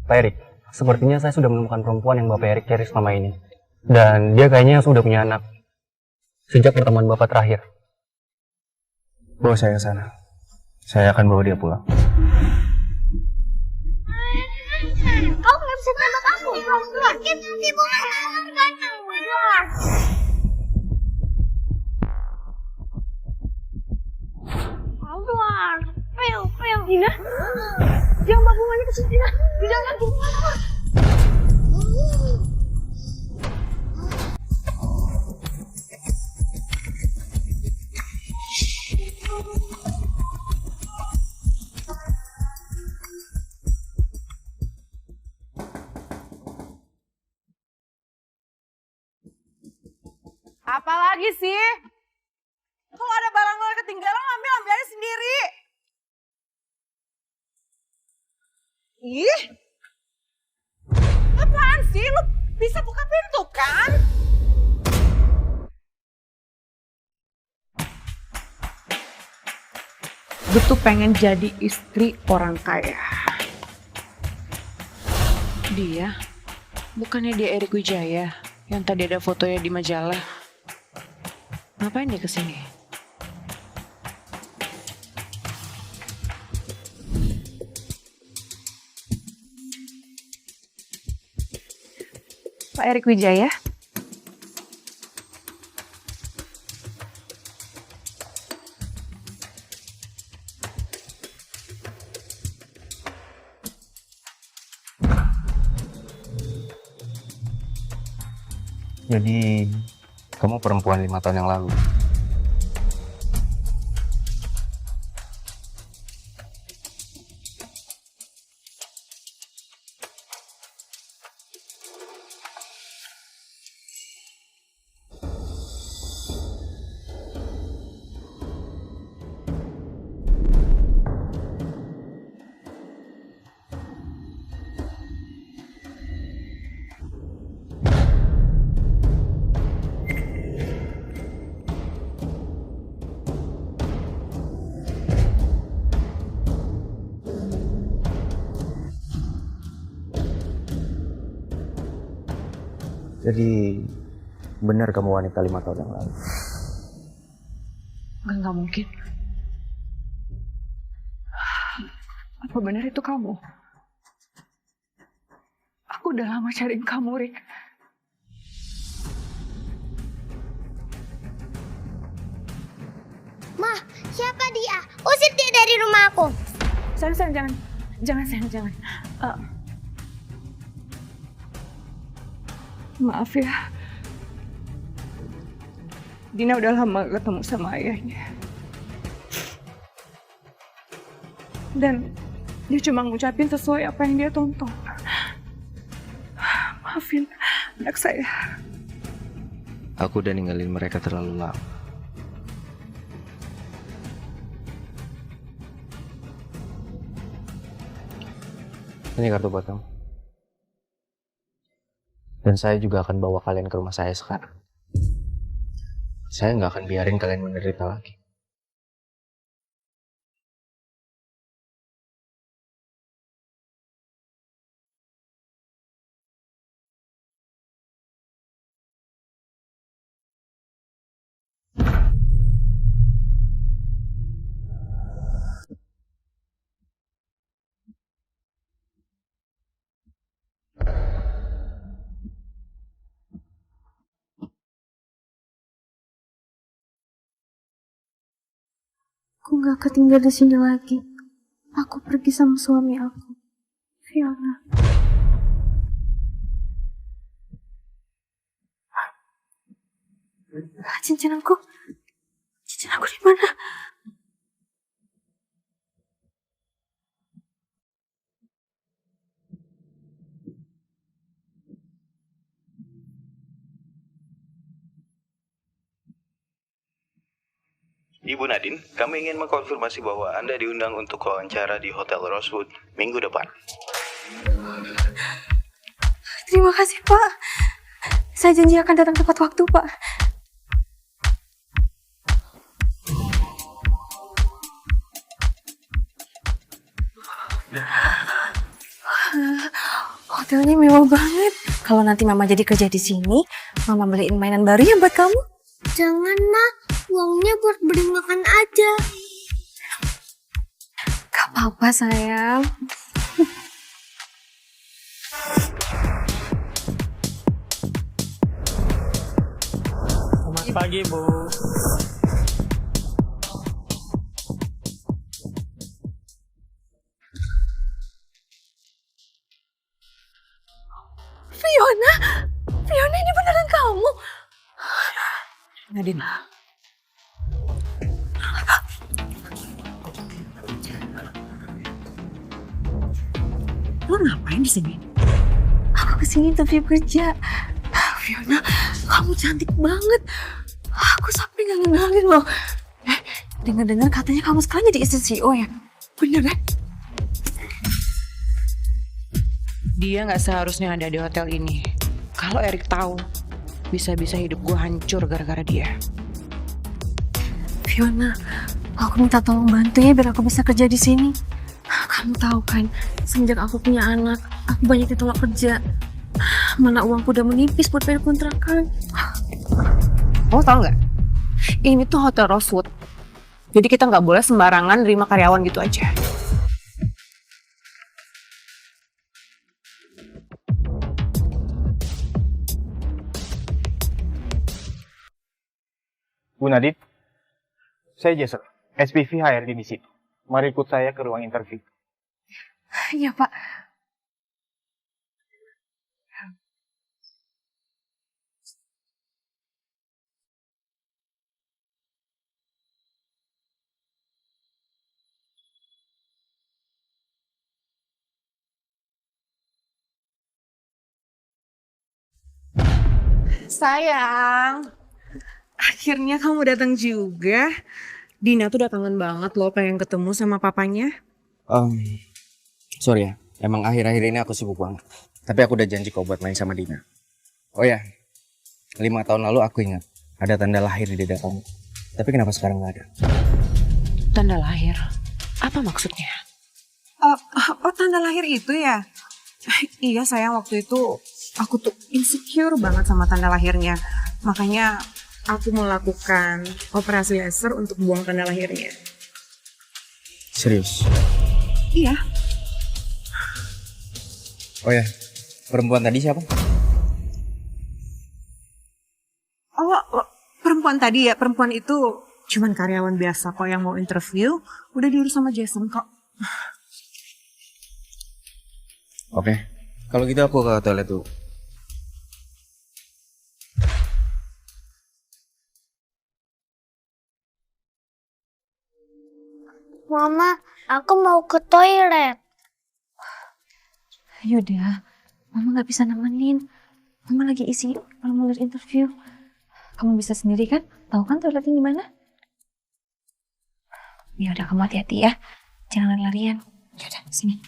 Pak Erik, sepertinya saya sudah menemukan perempuan yang Bapak Erik cari selama ini. Dan dia kayaknya sudah punya anak. Sejak pertemuan Bapak terakhir. Bawa saya ke sana. Saya akan bawa dia pulang. Kau nggak bisa tembak aku. Kau keluar. Ibu kan keluar. Kau keluar. Pel. Dina. Jangan bawa bunganya ke sini, Dina. Jangan bunga. Apalagi sih? Kalau ada barang lo yang ketinggalan, ambil aja sendiri. Ih, apaan sih? Lo bisa buka pintu kan? Gue tuh pengen jadi istri orang kaya. Dia? Bukannya dia Erik Wijaya yang tadi ada fotonya di majalah? Ngapain dia kesini? Pak Erik Wijaya? Jadi, kamu perempuan 5 tahun yang lalu. Jadi, benar kamu wanita 5 tahun yang lalu? Enggak mungkin. Apa benar itu kamu? Aku udah lama cariin kamu, Rik. Ma, siapa dia? Usir dia dari rumah aku. Sayang, jangan. Maaf ya. Dina udah lama ketemu sama ayahnya. Dan dia cuma ngucapin sesuai apa yang dia tonton. Maafin anak saya. Aku udah ninggalin mereka terlalu lama. Ini kartu buat kamu. Dan saya juga akan bawa kalian ke rumah saya sekarang. Saya nggak akan biarin kalian menderita lagi. Aku gak akan tinggal di sini lagi. Aku pergi sama suami aku, Fiona. Cincin aku di mana? Ibu Nadine, kami ingin mengkonfirmasi bahwa Anda diundang untuk wawancara di Hotel Rosewood minggu depan. Terima kasih, Pak. Saya janji akan datang tepat waktu, Pak. Hotelnya mewah banget. Kalau nanti mama jadi kerja di sini, mama beliin mainan baru ya buat kamu. Jangan, Ma. Uangnya buat beli makan aja. Gak apa-apa sayang. Selamat pagi, Bu. Fiona, Fiona ini beneran kamu? Nadine. Lo ngapain di sini? Aku kesini interview kerja. Fiona, kamu cantik banget. Aku sampai nggak ngenalin loh. Dengar-dengar katanya kamu sekarang jadi istri CEO ya? Bener ya? Dia nggak seharusnya ada di hotel ini. Kalau Erik tahu, bisa-bisa hidup gue hancur gara-gara dia. Fiona, aku minta tolong bantu ya biar aku bisa kerja di sini. Kamu tahu kan, semenjak aku punya anak, aku banyak ditolak kerja. Mana uangku udah menipis buat bayar kontrakan. Kamu tahu nggak? Ini tuh hotel Rosewood. Jadi kita nggak boleh sembarangan nerima karyawan gitu aja. Bu Nadine, saya Jason, SPV HRD di situ. Mari ikut saya ke ruang interview. Iya Pak. Sayang, akhirnya kamu datang juga. Dina tuh udah kangen banget loh pengen ketemu sama papanya. Sorry ya, emang akhir-akhir ini aku sibuk banget. Tapi aku udah janji kok buat main sama Dina. Oh ya, 5 tahun lalu aku ingat ada tanda lahir di dada kamu. Tapi kenapa sekarang nggak ada? Tanda lahir? Apa maksudnya? Oh, tanda lahir itu ya? Iya sayang, waktu itu aku tuh insecure banget sama tanda lahirnya. Makanya aku melakukan operasi laser untuk buang tanda lahirnya. Serius? Iya. Oh ya, perempuan tadi siapa? Oh, perempuan tadi ya, perempuan itu cuman karyawan biasa kok yang mau interview. Udah diurus sama Jason kok. Oke, kalau gitu aku ke toilet dulu. Mama, aku mau ke toilet. Yaudah, mama nggak bisa nemenin. Mama lagi isi formulir interview. Kamu bisa sendiri kan? Tahu kan toiletnya di mana? Ya udah, kamu hati-hati ya. Jangan lari-larian. Yaudah, sini.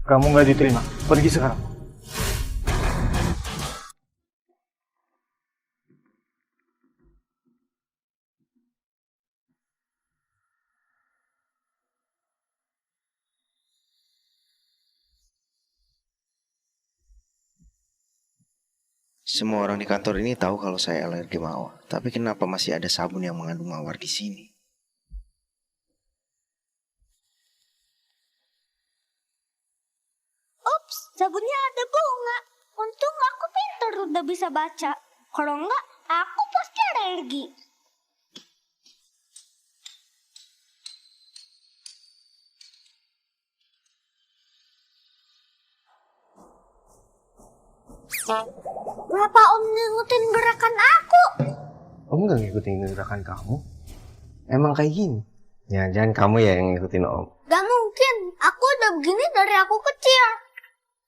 Kamu nggak diterima, pergi sekarang. Semua orang di kantor ini tahu kalau saya alergi mawar. Tapi kenapa masih ada sabun yang mengandung mawar di sini? Ups, sabunnya ada bunga. Untung aku pintar udah bisa baca. Kalau enggak, aku pasti alergi. Kenapa Om ngikutin gerakan aku? Om nggak ngikutin gerakan kamu. Emang kayak gini. Ya, jangan kamu ya yang ngikutin Om. Gak mungkin. Aku udah begini dari aku kecil.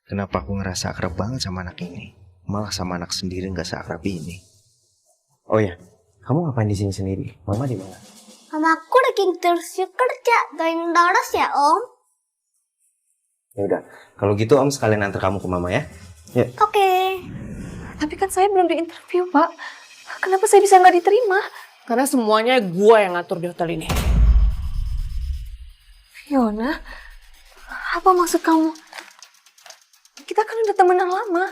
Kenapa aku ngerasa akrab banget sama anak ini? Malah sama anak sendiri nggak seakrab ini. Oh ya, kamu ngapain di sini sendiri? Mama di mana? Mama aku lagi terus kerja. Doain terus ya Om. Ya udah, kalau gitu Om sekalian antar kamu ke Mama ya. Ya. Oke. Tapi kan saya belum diinterview, Pak. Kenapa saya bisa nggak diterima? Karena semuanya gue yang ngatur di hotel ini. Fiona, apa maksud kamu? Kita kan udah temenan lama.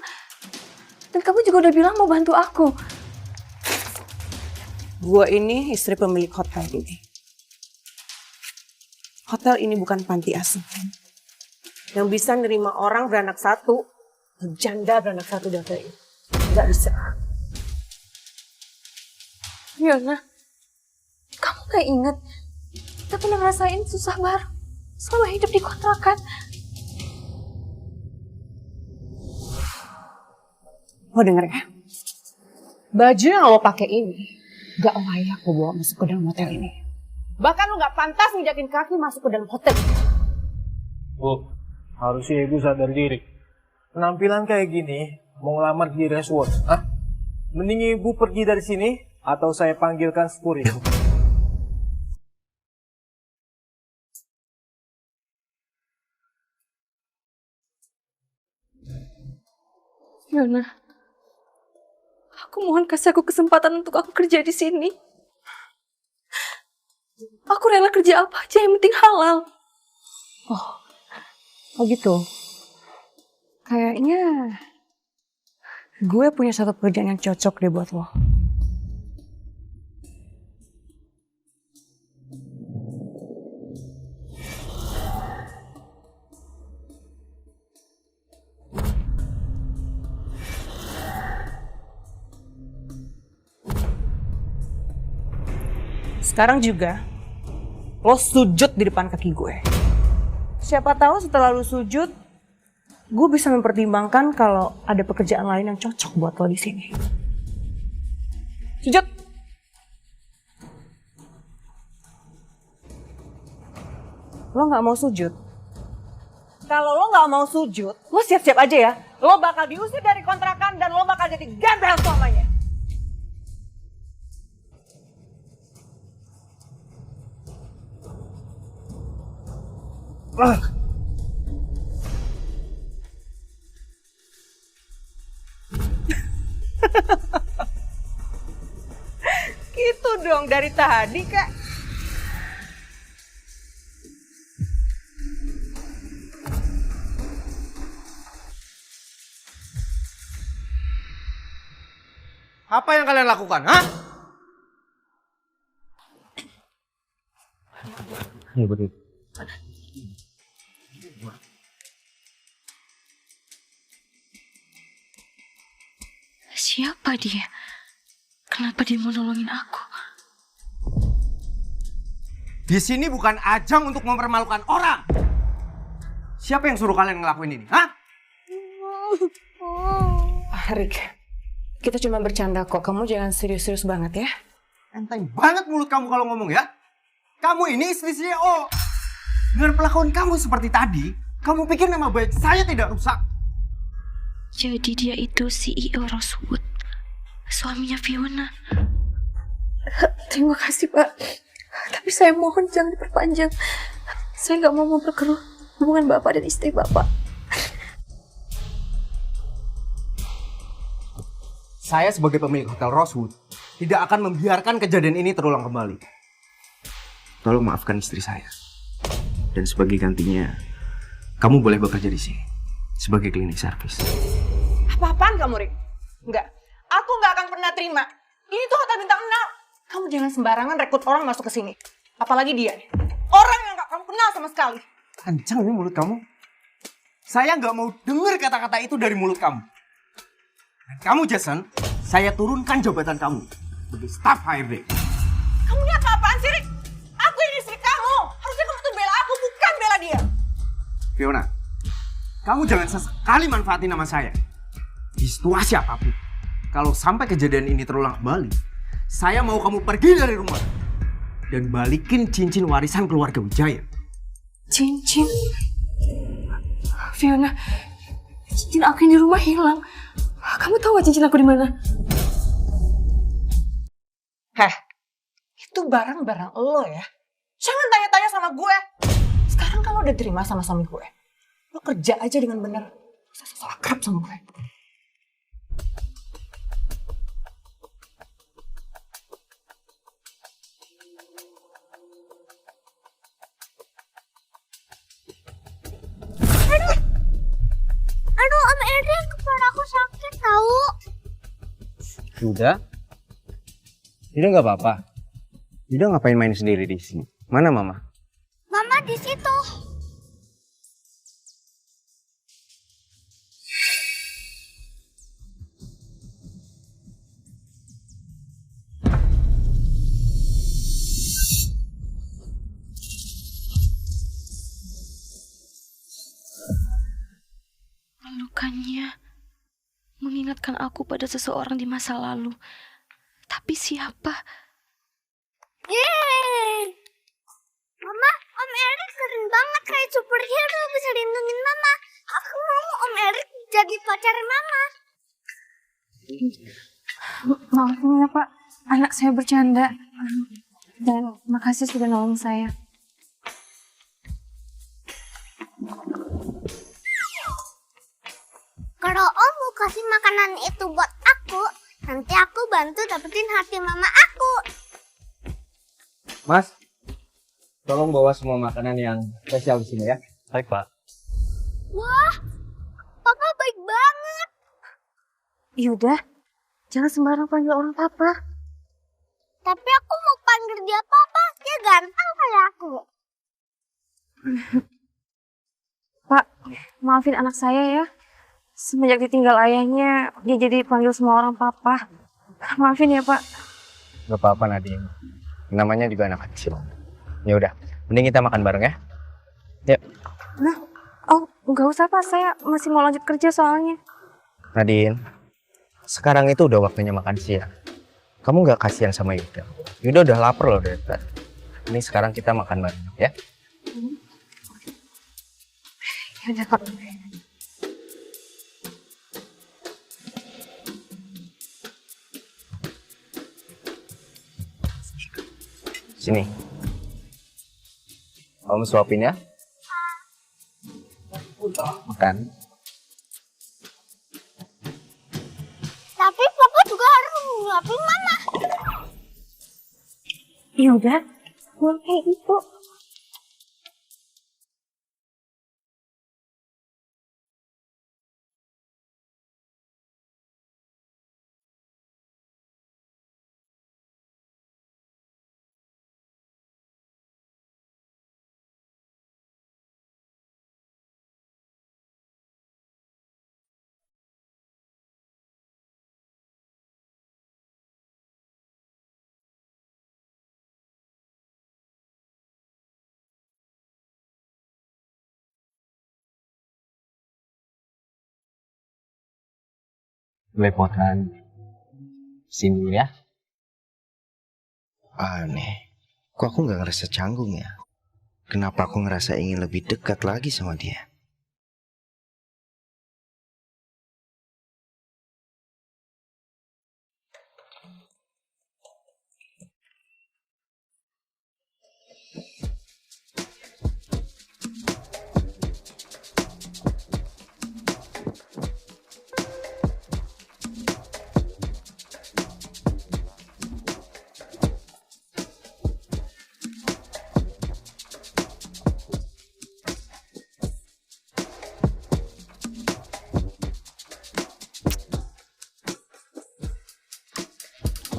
Dan kamu juga udah bilang mau bantu aku. Gue ini istri pemilik hotel ini. Hotel ini bukan panti asuhan yang bisa nerima orang beranak satu, janda beranak satu di hotel ini. Nggak bisa. Fiona, kamu gak inget? Kita pernah ngerasain susah bareng selama hidup di kontrakan. Lo denger ya? Baju yang lo pakai ini gak layak lo bawa masuk ke dalam hotel ini. Bahkan lo gak pantas nginjakin kaki masuk ke dalam hotel. Bu, harusnya ibu sadar diri. Penampilan kayak gini, mau ngelamar di resort, ah? Mending ibu pergi dari sini, atau saya panggilkan security. Fiona, aku mohon kasih aku kesempatan untuk aku kerja di sini. Aku rela kerja apa aja, yang penting halal. Oh gitu. Kayaknya gue punya satu pekerjaan yang cocok deh buat lo. Sekarang juga lo sujud di depan kaki gue. Siapa tahu setelah lo sujud, gue bisa mempertimbangkan kalau ada pekerjaan lain yang cocok buat lo di sini. Sujud. Lo nggak mau sujud? Kalau lo nggak mau sujud, lo siap-siap aja ya. Lo bakal diusir dari kontrakan dan lo bakal jadi gembel selamanya. Gitu dong dari tadi, Kak. Apa yang kalian lakukan, hah? Ya begitu. Siapa dia? Kenapa dia mau nolongin aku? Di sini bukan ajang untuk mempermalukan orang. Siapa yang suruh kalian ngelakuin ini, hah? Rick, kita cuma bercanda kok. Kamu jangan serius-serius banget ya. Enteng banget mulut kamu kalau ngomong ya. Kamu ini istri CEO. Dengan perlakuan kamu seperti tadi, kamu pikir nama baik saya tidak rusak? Jadi dia itu CEO Rosewood, suaminya Fiona. Terima kasih, Pak. Tapi saya mohon jangan diperpanjang. Saya nggak mau memperkeruh hubungan Bapak dan istri Bapak. Saya sebagai pemilik Hotel Rosewood tidak akan membiarkan kejadian ini terulang kembali. Tolong maafkan istri saya. Dan sebagai gantinya, kamu boleh bekerja di sini sebagai cleaning service. Apa-apaan kamu, Rick? Enggak. Aku nggak akan pernah terima. Ini tuh hotel bintang 6. Kamu jangan sembarangan rekrut orang masuk ke sini. Apalagi dia nih. Orang yang nggak kamu kenal sama sekali. Kencang nih mulut kamu. Saya nggak mau dengar kata-kata itu dari mulut kamu. Dan kamu, Jason, saya turunkan jabatan kamu sebagai staff HRD. Kamu ini apa-apaan sih, Rick? Aku ini istri kamu. Harusnya kamu tuh bela aku, bukan bela dia. Fiona, kamu jangan sesekali manfaatin nama saya. Di situasi apapun. kalau sampai kejadian ini terulang kembali, saya mau kamu pergi dari rumah dan balikin cincin warisan keluarga Wijaya. Cincin. Fiona, cincin aku yang di rumah hilang. Kamu tahu gak cincin aku di mana? Heh, itu barang-barang lo ya. Jangan tanya-tanya sama gue. Sekarang kan lo udah terima sama suami gue. Lo kerja aja dengan bener. Usah akrab sama gue. Aduh, Om Erik, kepala aku sakit tahu. Yuda? Yuda nggak apa-apa. Yuda ngapain main sendiri di sini? Mana Mama? Mama di situ. Lukanya mengingatkan aku pada seseorang di masa lalu. Tapi siapa? Yeay. Mama, Om Erik keren banget kayak superhero bisa lindungin Mama. Aku mau Om Erik jadi pacar Mama. Maafin ya Pak, anak saya bercanda. Dan makasih sudah nolong saya. Kalau Om mau kasih makanan itu buat aku, nanti aku bantu dapetin hati Mama aku. Mas, tolong bawa semua makanan yang spesial di sini ya. Baik, Pak. Wah, Papa baik banget. Yaudah, jangan sembarang panggil orang Papa. Tapi aku mau panggil dia Papa, dia ganteng kayak aku. Pak, maafin anak saya ya. Semenjak ditinggal ayahnya, dia jadi panggil semua orang Papa. Maafin ya Pak. Gak apa-apa Nadine. Namanya juga anak kecil. Ya udah, mending kita makan bareng ya. Yuk. Nah, oh nggak usah Pak, saya masih mau lanjut kerja soalnya. Nadine, sekarang itu udah waktunya makan siang. Kamu gak kasihan sama Yuda? Yuda udah lapar loh dari tadi. Ini sekarang kita makan bareng ya. Yaudah Pak. Sini. Kamu suapin ya. Makan. Tapi Papa juga harus nyuapin Mama. Yaudah, bukan kayak gitu. Belepotan. Sini dulu ya. Aneh. Kok aku nggak ngerasa canggung ya? Kenapa aku ngerasa ingin lebih dekat lagi sama dia?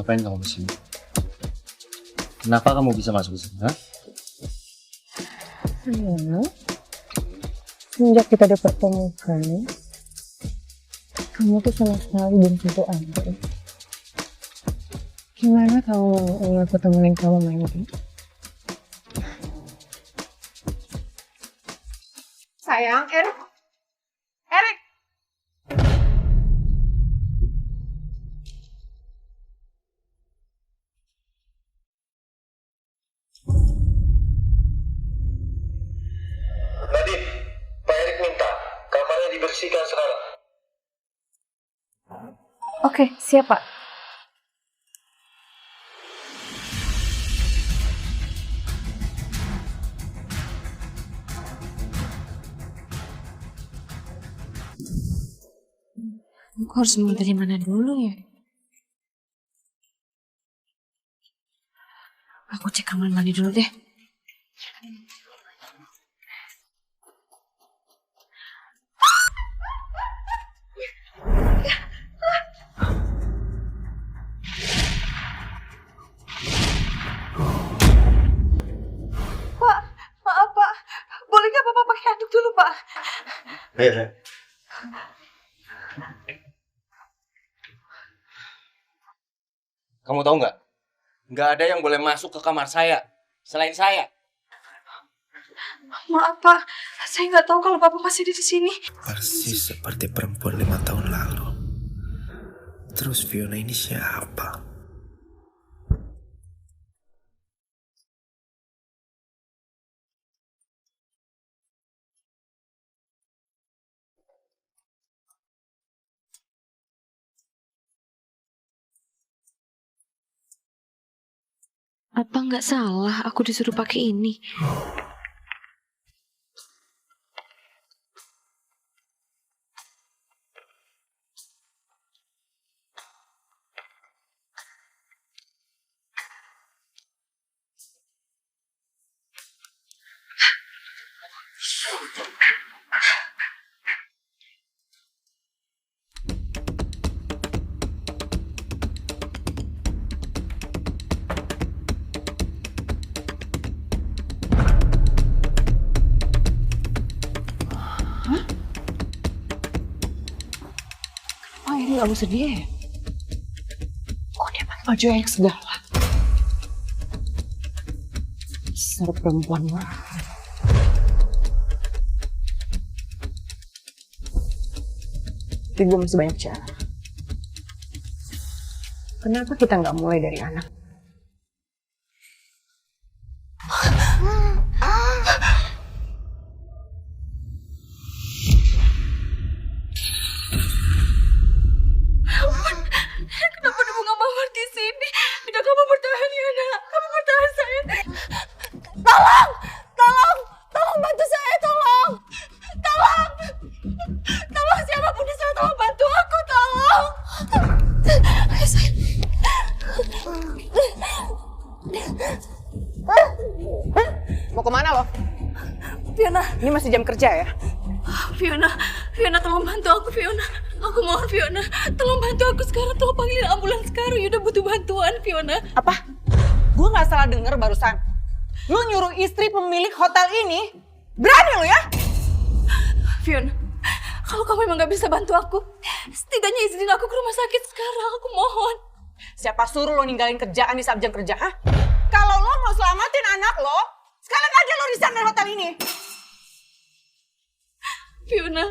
Ngapain kamu di sini? Kenapa kamu bisa masuk ke sini? Sayang, sejak kita dipertemukan, kamu tuh sama sekali belum tentu ada. Gimana kamu ingin aku temenin kamu main game? Sayang, Erik. Erik. Oke, siap Pak. Aku harus mulai dari mana dulu ya? Aku cek kamar mandi dulu deh. Pak, maaf Pak. Boleh nggak Bapak pakai handuk dulu Pak? Ayo. Kamu tahu nggak? Nggak ada yang boleh masuk ke kamar saya selain saya. Maaf Pak, saya nggak tahu kalau Bapak masih di sini. Persis seperti perempuan 5 tahun lalu. Terus Fiona ini siapa? Apa nggak salah aku disuruh pakai ini? Oh ini nggak usah dia ya? Kok dia pakai baju yang segala? Dasar perempuan banget. Tapi gue masih banyak cara. Kenapa kita nggak mulai dari anak? Kenapa ada bunga mawar di sini? Tidak, kamu bertahan ya nak. Kamu bertahan sayang. Tolong! Tolong! Tolong bantu saya, tolong! Tolong! Tolong siapapun di sana, tolong bantu aku, tolong! Ayo sayang. Mau kemana lo? Fiona, Ini masih jam kerja ya? Fiona tolong bantu aku Fiona. Aku mohon Fiona, tolong bantu aku sekarang, tolong panggilin ambulans sekarang. Yuda butuh bantuan Fiona. Apa? Gue nggak salah denger barusan. Lu nyuruh istri pemilik hotel ini? Berani lo ya? Fiona, kalau kamu emang gak bisa bantu aku, setidaknya izinin aku ke rumah sakit sekarang, aku mohon. Siapa suruh lo ninggalin kerjaan di saat jam kerja, ha? Kalau lo mau selamatin anak lo, sekalian aja lo resign dari hotel ini. Fiona,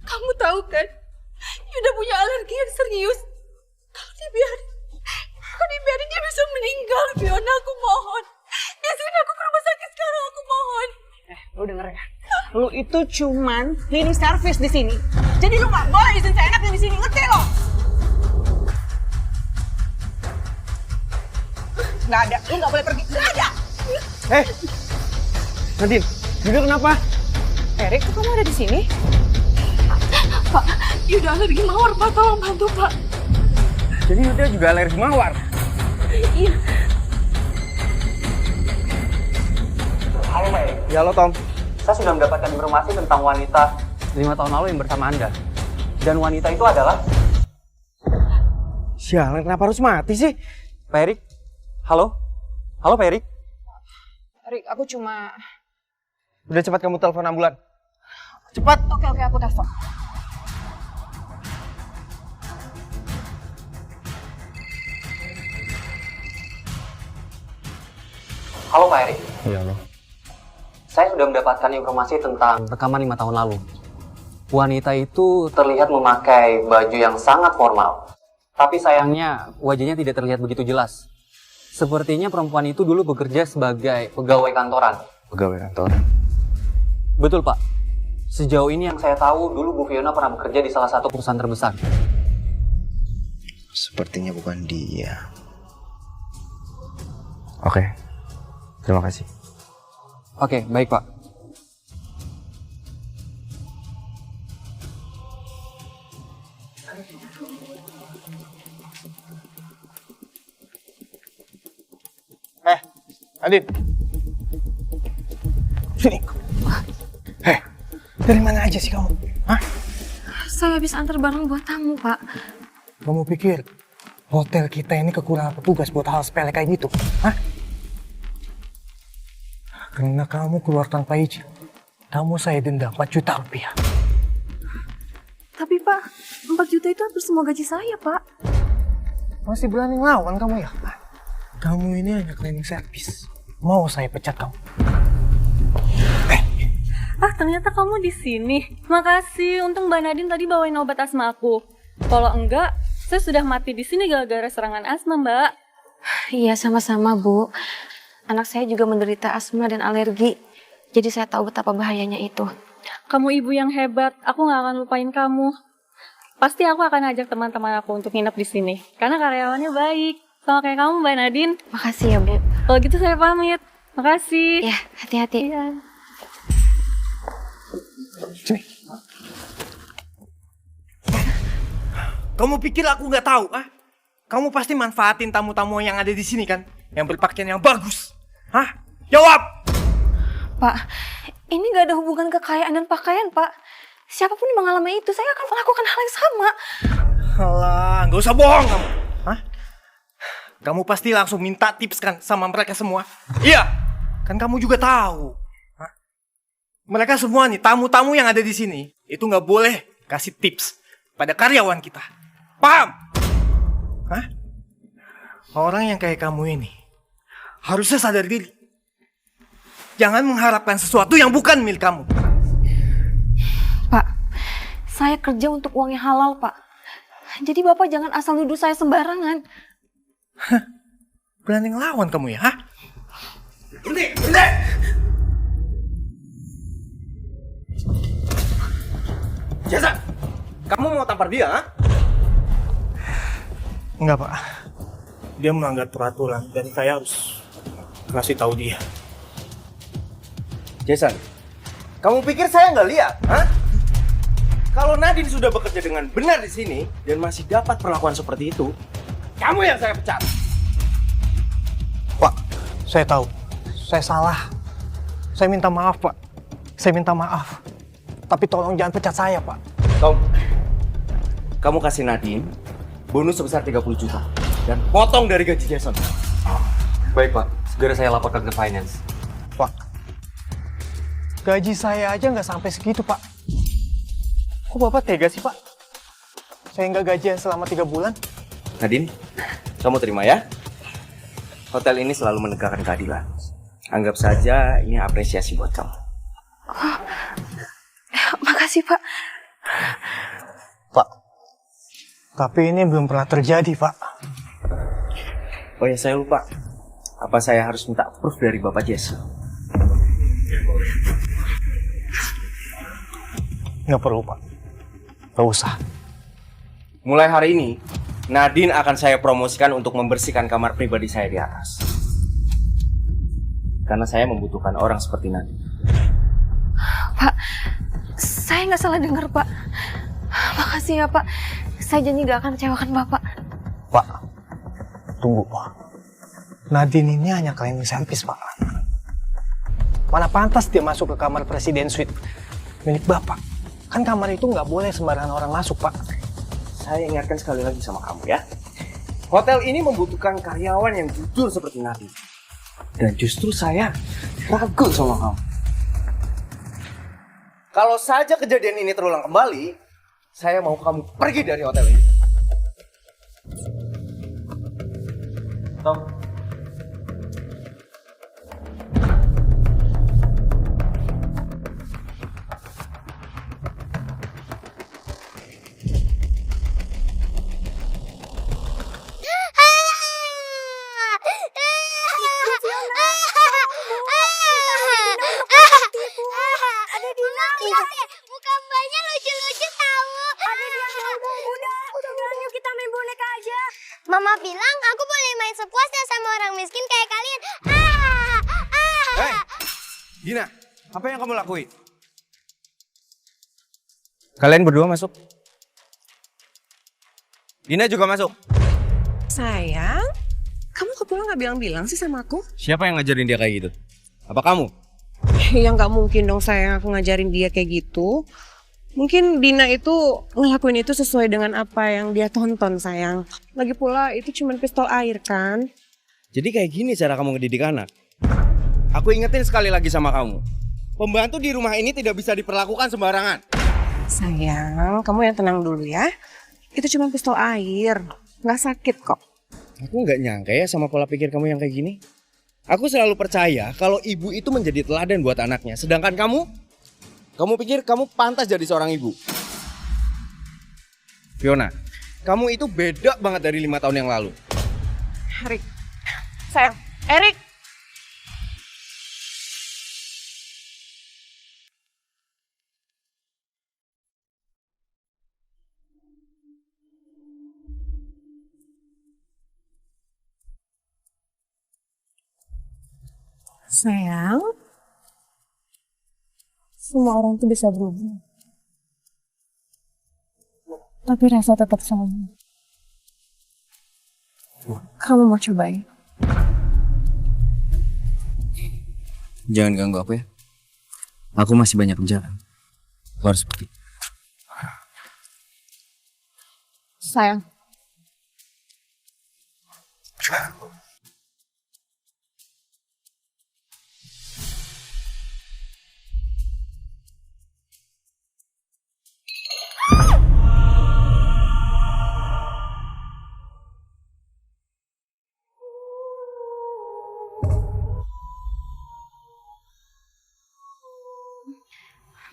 kamu tahu kan, Yuda punya alergi yang serius. Kalau dibiarin dia bisa meninggal, Fiona, aku mohon. Izinin aku ke rumah sakit sekarang, aku mohon. Lo denger ya? Lo itu cuman cleaning service di sini. Jadi lo gak boleh izin seenaknya di sini, ngerti lo? Gak ada, lo gak boleh pergi. Gak ada! Nadine, Yuda kenapa? Erik, kok kamu ada di sini? Pak, Yuda alergi mawar, Pak, tolong bantu, Pak. Jadi Yuda juga alergi mawar? Iya. Halo Pak Erik. Ya halo Tom. Saya sudah mendapatkan informasi tentang wanita 5 tahun lalu yang bersama Anda. Dan wanita itu adalah... Sialan, kenapa harus mati sih? Pak Erik? Halo? Halo Pak Erik? Erik, aku cuma... Udah cepat kamu telepon ambulan. Cepat! Oke, aku telepon. Halo Pak Erik. Iya lo. Saya sudah mendapatkan informasi tentang rekaman 5 tahun lalu. Wanita itu terlihat memakai baju yang sangat formal. Tapi sayangnya wajahnya tidak terlihat begitu jelas. Sepertinya perempuan itu dulu bekerja sebagai pegawai kantoran. Pegawai kantor. Betul Pak. Sejauh ini yang saya tahu dulu Bu Fiona pernah bekerja di salah satu perusahaan terbesar. Sepertinya bukan dia. Oke, terima kasih. Oke, baik Pak. Adit. Sini. Dari mana aja sih kamu? Hah? Saya habis antar barang buat tamu, Pak. Kamu pikir hotel kita ini kekurangan petugas buat hal sepele kayak gitu? Hah? Karena kamu keluar tanpa izin, kamu saya denda 4 juta rupiah. Tapi Pak, 4 juta itu hampir semua gaji saya, Pak. Masih berani ngelawan kamu ya? Kamu ini hanya cleaning service. Mau saya pecat kamu? Ah, ternyata kamu di sini. Makasih, untung Mbak Nadine tadi bawain obat asma aku. Kalau enggak, saya sudah mati di sini gara-gara serangan asma, Mbak. Iya, sama-sama, Bu. Anak saya juga menderita asma dan alergi. Jadi saya tahu betapa bahayanya itu. Kamu ibu yang hebat, aku nggak akan lupain kamu. Pasti aku akan ajak teman-teman aku untuk nginep di sini. Karena karyawannya baik. Sama kayak kamu, Mbak Nadine. Makasih ya, Bu. Kalau gitu saya pamit. Makasih. Ya, hati-hati. Iya. Sini. Kamu pikir aku nggak tahu, ah? Kamu pasti manfaatin tamu-tamu yang ada di sini kan? Yang berpakaian yang bagus. Hah? Jawab! Pak, ini gak ada hubungan kekayaan dan pakaian, Pak. Siapapun yang mengalami itu, saya akan melakukan hal yang sama. Alah, nggak usah bohong kamu. Hah? Kamu pasti langsung minta tips kan sama mereka semua? Iya, kan kamu juga tahu. Hah? Mereka semua nih, tamu-tamu yang ada di sini, itu nggak boleh kasih tips pada karyawan kita. Paham? Hah? Orang yang kayak kamu ini harusnya sadar diri. Jangan mengharapkan sesuatu yang bukan milik kamu. Pak, saya kerja untuk uang yang halal, Pak. Jadi Bapak jangan asal nuduh saya sembarangan. Berani ngelawan kamu ya, hah? Berhenti! Jasa, kamu mau tampar dia, ha? Enggak, Pak. Dia melanggar peraturan dan saya harus kasih tahu dia. Jason, kamu pikir saya nggak lihat, ha? Kalau Nadine sudah bekerja dengan benar di sini dan masih dapat perlakuan seperti itu, kamu yang saya pecat. Pak, saya tahu. Saya salah. Saya minta maaf, Pak. Saya minta maaf. Tapi tolong jangan pecat saya, Pak. Kamu kasih Nadine bonus sebesar 30 juta dan potong dari gaji Jason. Baik Pak, segera saya laporkan ke finance. Pak, gaji saya aja nggak sampai segitu, Pak. Kok Bapak tega sih, Pak? Saya nggak gajian selama 3 bulan. Nadine, kamu terima ya. Hotel ini selalu menegakkan keadilan. Anggap saja ini apresiasi buat kamu. Makasih, Pak. Pak, tapi ini belum pernah terjadi, Pak. Oh ya, saya lupa. Apa saya harus minta proof dari Bapak Jess? Nggak perlu, Pak. Nggak usah. Mulai hari ini, Nadine akan saya promosikan untuk membersihkan kamar pribadi saya di atas. Karena saya membutuhkan orang seperti Nadine. Pak, saya nggak salah dengar, Pak. Makasih ya, Pak. Saya janji nggak akan kecewakan Bapak. Pak, tunggu, Pak. Nadine ini hanya cleaning service, Pak. Mana pantas dia masuk ke kamar presiden suite milik Bapak. Kan kamar itu nggak boleh sembarangan orang masuk, Pak. Saya ingatkan sekali lagi sama kamu ya. Hotel ini membutuhkan karyawan yang jujur seperti Nadine. Dan justru saya ragu sama kamu. Kalau saja kejadian ini terulang kembali, saya mau kamu pergi dari hotel ini. Tom. Muka mbaknya lucu-lucu tahu. Udah, yuk kita main boneka aja. Mama bilang aku boleh main sepuasnya sama orang miskin kayak kalian. Hei, Dina, apa yang kamu lakuin? Kalian berdua masuk. Dina juga masuk. Sayang, kamu kok pulang nggak bilang-bilang sih sama aku? Siapa yang ngajarin dia kayak gitu? Apa kamu? Ya nggak mungkin dong sayang aku ngajarin dia kayak gitu. Mungkin Dina itu ngelakuin itu sesuai dengan apa yang dia tonton sayang. Lagi pula itu cuma pistol air kan. Jadi kayak gini cara kamu ngedidik anak. Aku ingetin sekali lagi sama kamu. Pembantu di rumah ini tidak bisa diperlakukan sembarangan. Sayang, kamu yang tenang dulu ya. Itu cuma pistol air, nggak sakit kok. Aku nggak nyangka ya sama pola pikir kamu yang kayak gini. Aku selalu percaya kalau ibu itu menjadi teladan buat anaknya. Sedangkan kamu pikir kamu pantas jadi seorang ibu. Fiona, kamu itu beda banget dari 5 tahun yang lalu. Erik, sayang, Erik. Sayang, semua orang itu bisa berubah. Tapi rasa tetap sama. Kamu mau cobain? Jangan ganggu aku ya. Aku masih banyak jalan. Aku harus pergi. Sayang.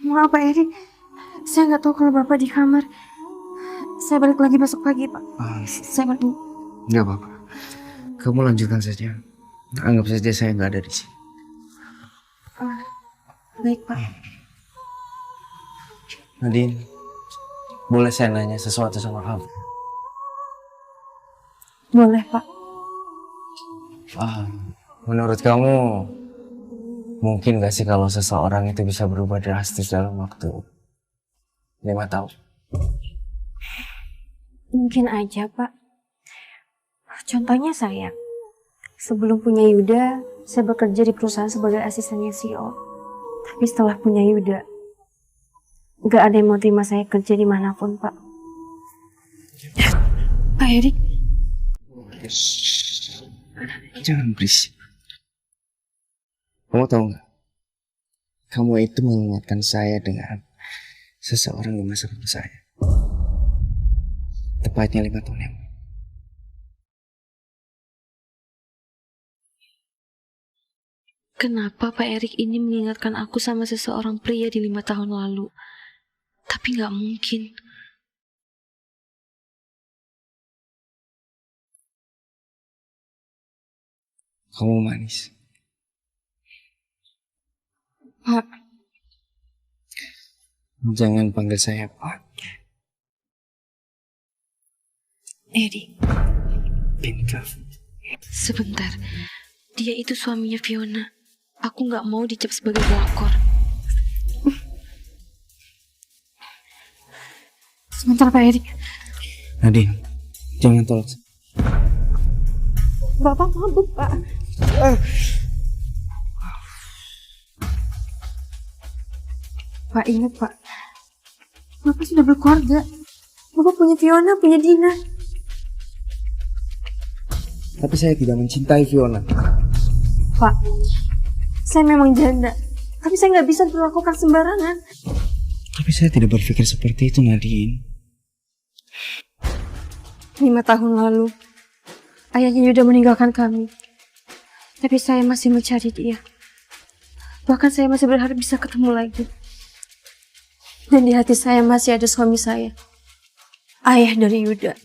Maaf Pak Erik, saya nggak tahu kalau Bapak di kamar. Saya balik lagi besok pagi Pak. Saya balik. Nggak apa-apa. Kamu lanjutkan saja. Anggap saja saya nggak ada di sini. Baik Pak. Nadine, boleh saya nanya sesuatu sama kamu? Boleh Pak. Menurut kamu, mungkin gak sih kalau seseorang itu bisa berubah drastis dalam waktu 5 tahun? Mungkin aja Pak. Contohnya saya. Sebelum punya Yuda, saya bekerja di perusahaan sebagai asistennya CEO. Tapi setelah punya Yuda, gak ada yang mau terima saya kerja dimanapun Pak. Pak Erik. Jangan berisik. Kamu tahu nggak? Kamu itu mengingatkan saya dengan seseorang di masa lalu saya. Tepatnya 5 tahun yang lalu. Kenapa Pak Erik ini mengingatkan aku sama seseorang pria di 5 tahun lalu? Tapi nggak mungkin. Kamu manis. Pak. Jangan panggil saya Pak. Erik. Pintar. Sebentar. Dia itu suaminya Fiona. Aku nggak mau dicap sebagai pelakor. Sebentar Pak Erik. Nadine, jangan tolak. Bapak mabuk Pak. Pak ingat Pak. Bapak sudah berkeluarga. Bapak punya Fiona, punya Dina. Tapi saya tidak mencintai Fiona. Pak, saya memang janda. Tapi saya nggak bisa berlakukan sembarangan. Tapi saya tidak berpikir seperti itu, Nadine. 5 tahun lalu, ayahnya Yuda meninggalkan kami. Tapi saya masih mencari dia. Bahkan saya masih berharap bisa ketemu lagi. Dan di hati saya masih ada suami saya. Ayah dari Yuda.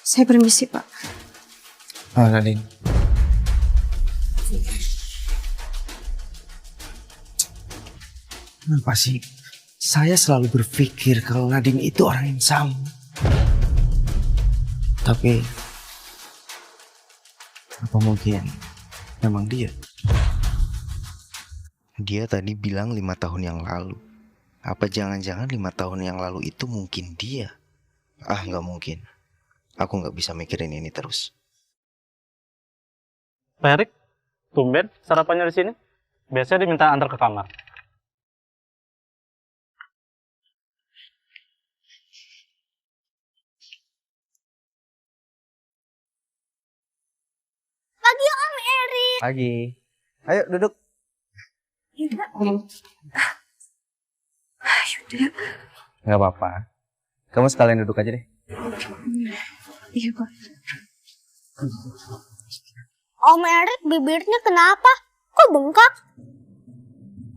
Saya permisi, Pak. Nadine. Kenapa sih saya selalu berpikir kalau Nadine itu orang yang sama? Tapi apa mungkin memang dia? Dia tadi bilang 5 tahun yang lalu. Apa jangan-jangan 5 tahun yang lalu itu mungkin dia? Ah, nggak mungkin. Aku nggak bisa mikirin ini terus. Pak Erik, tumben sarapannya di sini. Biasanya diminta antar ke kamar. Pagi Om Erik. Pagi. Ayo duduk. Yuda. Yuda. Nggak apa-apa. Kamu sekalian duduk aja deh. Iya, Pak. Om Erik bibirnya kenapa? Kok bengkak?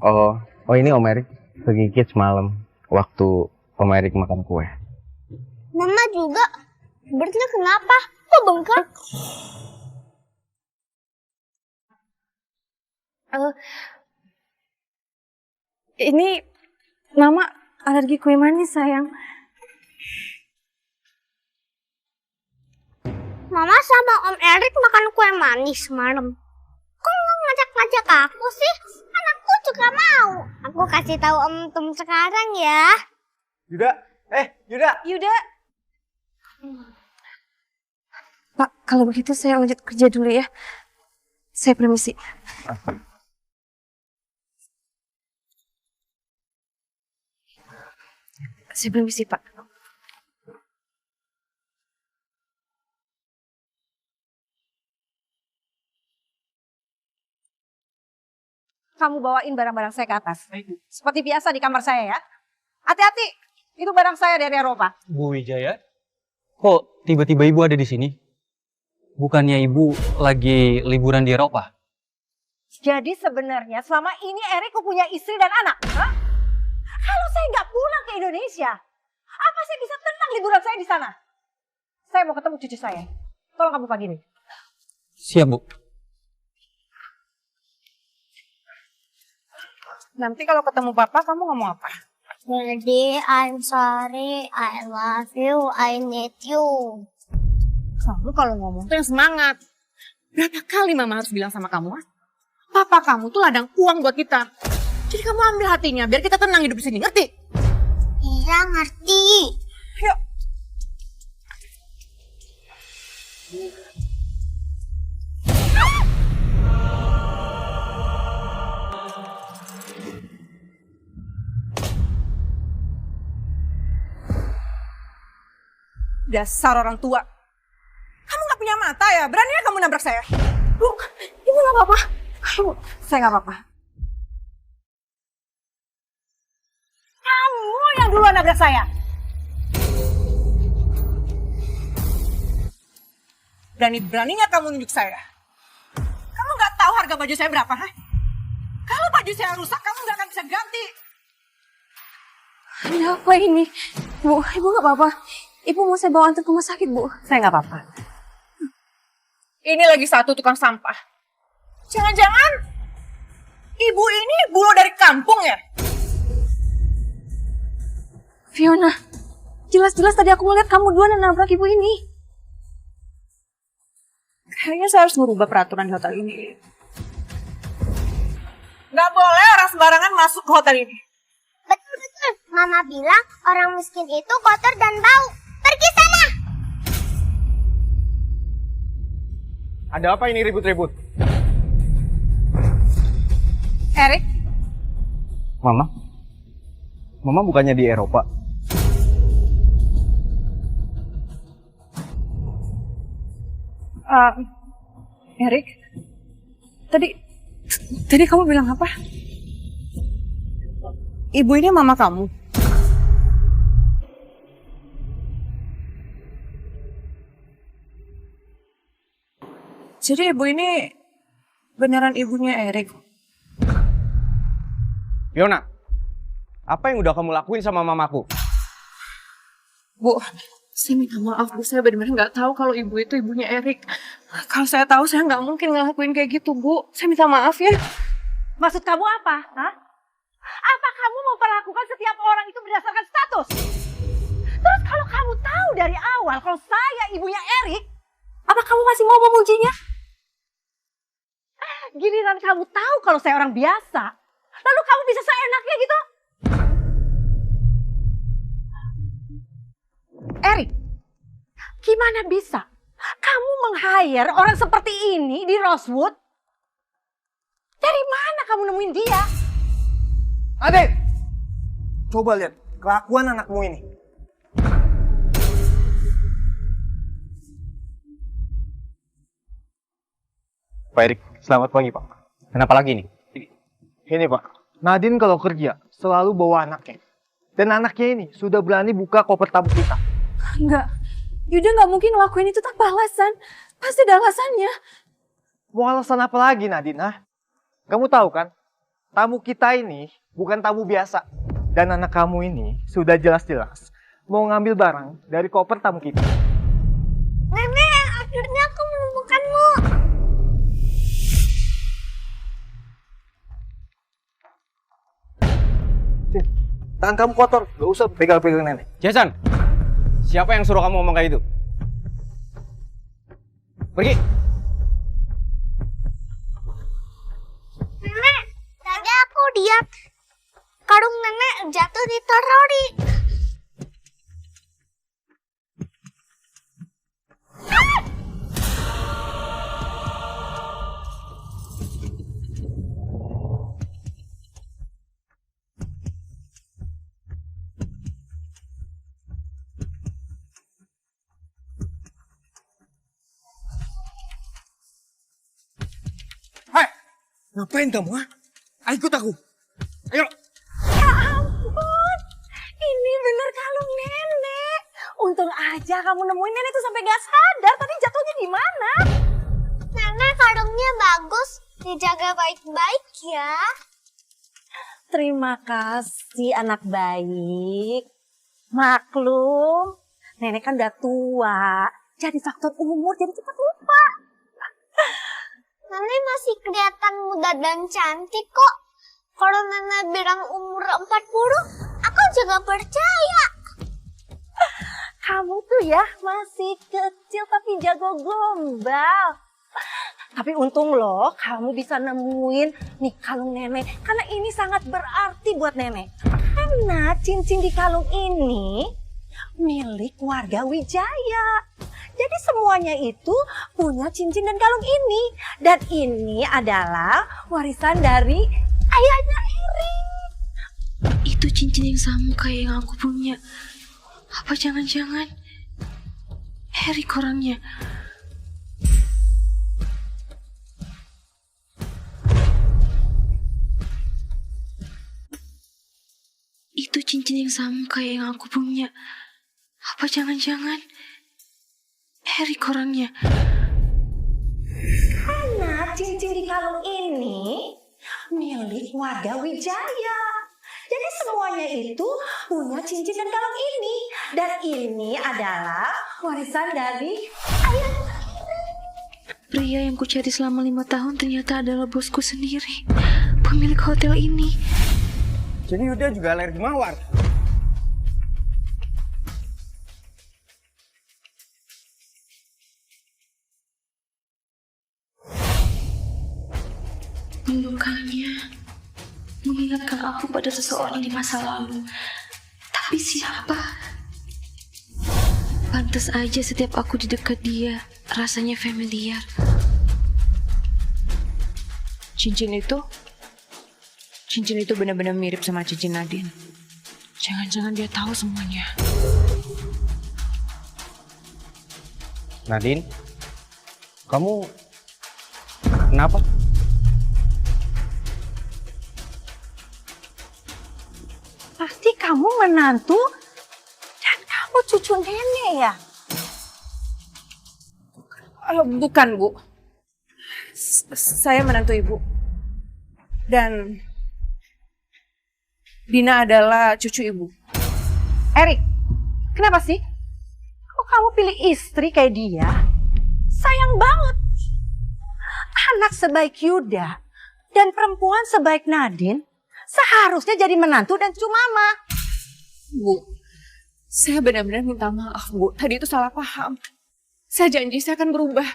Oh ini Om Erik kegigit semalam waktu Om Erik makan kue. Mama juga. Bibirnya kenapa? Kok bengkak? Ini Mama alergi kue manis, sayang. Mama sama Om Erik makan kue manis semalam. Kok nggak ngajak-ngajak aku sih? Kan aku juga mau. Aku kasih tahu Om Tum sekarang ya. Yuda, Yuda. Yuda. Pak, kalau begitu saya lanjut kerja dulu ya. Saya permisi. Saya permisi, Pak. Kamu bawain barang-barang saya ke atas. Seperti biasa di kamar saya ya. Hati-hati, itu barang saya dari Eropa. Bu Wijaya, kok tiba-tiba ibu ada di sini? Bukannya ibu lagi liburan di Eropa? Jadi sebenarnya selama ini Erik punya istri dan anak. Hah? Kalau saya nggak pulang ke Indonesia, apa saya bisa tenang liburan saya di sana? Saya mau ketemu cucu saya. Tolong kamu pagi ini. Siap, Bu. Nanti kalau ketemu Papa, kamu ngomong apa? Daddy, I'm sorry. I love you. I need you. Kamu kalau ngomong tuh yang semangat. Berapa kali Mama harus bilang sama kamu? Papa kamu tuh ladang uang buat kita. Jadi kamu ambil hatinya biar kita tenang hidup di sini, ngerti? Iya, ngerti. Yuk. Dasar orang tua. Kamu gak punya mata ya? Beraninya kamu nabrak saya? Bu, Ibu nggak apa-apa. Bu, saya gak apa-apa. Kamu yang duluan nabrak saya. Berani-beraninya kamu nunjuk saya. Kamu gak tahu harga baju saya berapa, ha? Kalau baju saya rusak, kamu gak akan bisa ganti. Ada apa ini? Bu, Ibu nggak apa-apa. Ibu mau saya bawa antar ke rumah sakit, Bu. Saya gak apa-apa. Ini lagi satu tukang sampah. Jangan-jangan ibu ini bulo dari kampung ya? Fiona, jelas-jelas tadi aku melihat kamu dua nabrak ibu ini. Kayaknya saya harus merubah peraturan di hotel ini. Nggak boleh orang sembarangan masuk ke hotel ini. Betul-betul. Mama bilang orang miskin itu kotor dan bau. Pergi sana. Ada apa ini ribut-ribut? Erik, Mama bukannya di Eropa? Erik, tadi kamu bilang apa? Ibu ini mama kamu. Jadi ibu ini beneran ibunya Erik. Fiona, apa yang udah kamu lakuin sama mamaku? Bu, saya minta maaf, Bu. Saya benar-benar nggak tahu kalau ibu itu ibunya Erik. Kalau saya tahu, saya nggak mungkin ngelakuin kayak gitu, Bu. Saya minta maaf ya. Maksud kamu apa? Hah? Apa kamu mau kalau saya ibunya Erik, apa kamu masih mau memujinya? Giliran kamu tahu kalau saya orang biasa, lalu kamu bisa seenaknya gitu? Erik, gimana bisa kamu meng-hire orang seperti ini di Rosewood? Dari mana kamu nemuin dia? Adek, coba lihat kelakuan anakmu ini. Pak Erik, selamat pagi Pak. Kenapa lagi nih? Ini Pak, Nadine kalau kerja selalu bawa anaknya. Dan anaknya ini sudah berani buka koper tamu kita. Enggak, Yuda nggak mungkin ngelakuin itu tanpa alasan. Pasti ada alasannya. Mau alasan apa lagi Nadine? Hah? Kamu tahu kan, tamu kita ini bukan tamu biasa. Dan anak kamu ini sudah jelas-jelas mau ngambil barang dari koper tamu kita. Nenek, akhirnya aku menemukanmu. Tangan kamu kotor, gak usah pegang-pegang nenek. Jason, siapa yang suruh kamu ngomong kayak gitu? Pergi. Nenek, tadi aku lihat karung nenek jatuh di troli. Hai, ngapain kamu? Ha? Ayo ikut aku. Ayo. Ya ampun, ini bener kalung nenek. Untung aja kamu nemuin nenek tuh sampai gak sadar tadi jatuhnya di mana. Nenek, karungnya bagus, dijaga baik-baik ya. Terima kasih anak baik. Maklum, nenek kan udah tua. Jadi faktor umur jadi cepat lupa. Nenek masih kelihatan muda dan cantik kok. Kalau nenek bilang umur 40, aku juga percaya. Kamu tuh ya masih kecil tapi jago gombal. Tapi untung loh kamu bisa nemuin nih kalung nenek. Karena ini sangat berarti buat nenek. Karena cincin di kalung ini milik warga Wijaya. Jadi semuanya itu punya cincin dan kalung ini. Dan ini adalah warisan dari ayahnya Erik. Itu cincin yang sama kayak yang aku punya. Apa jangan-jangan Erik orangnya? Itu cincin yang sama kayak yang aku punya. Apa jangan-jangan Erik orangnya? Karena cincin di kalung ini milik warga Wijaya. Jadi semuanya itu punya cincin dan kalung ini. Dan ini adalah warisan dari ayahnya. Pria yang kucari selama 5 tahun ternyata adalah bosku sendiri, pemilik hotel ini. Jadi Yuda juga alergi mawar. Lukanya mengingatkan aku pada seseorang di masa lalu. Tapi siapa? Pantas aja setiap aku di dekat dia, rasanya familiar. Cincin itu benar-benar mirip sama cincin Nadine. Jangan-jangan dia tahu semuanya. Nadine, kamu kenapa? Pasti kamu menantu dan kamu cucu nenek ya? Bukan, Bu. Saya menantu Ibu. Dan Dina adalah cucu Ibu. Erik, kenapa sih? Kok kamu pilih istri kayak dia? Sayang banget. Anak sebaik Yuda dan perempuan sebaik Nadine seharusnya jadi menantu dan cucu mama. Bu, Saya benar-benar minta maaf, Bu. Tadi itu salah paham. Saya janji saya akan berubah.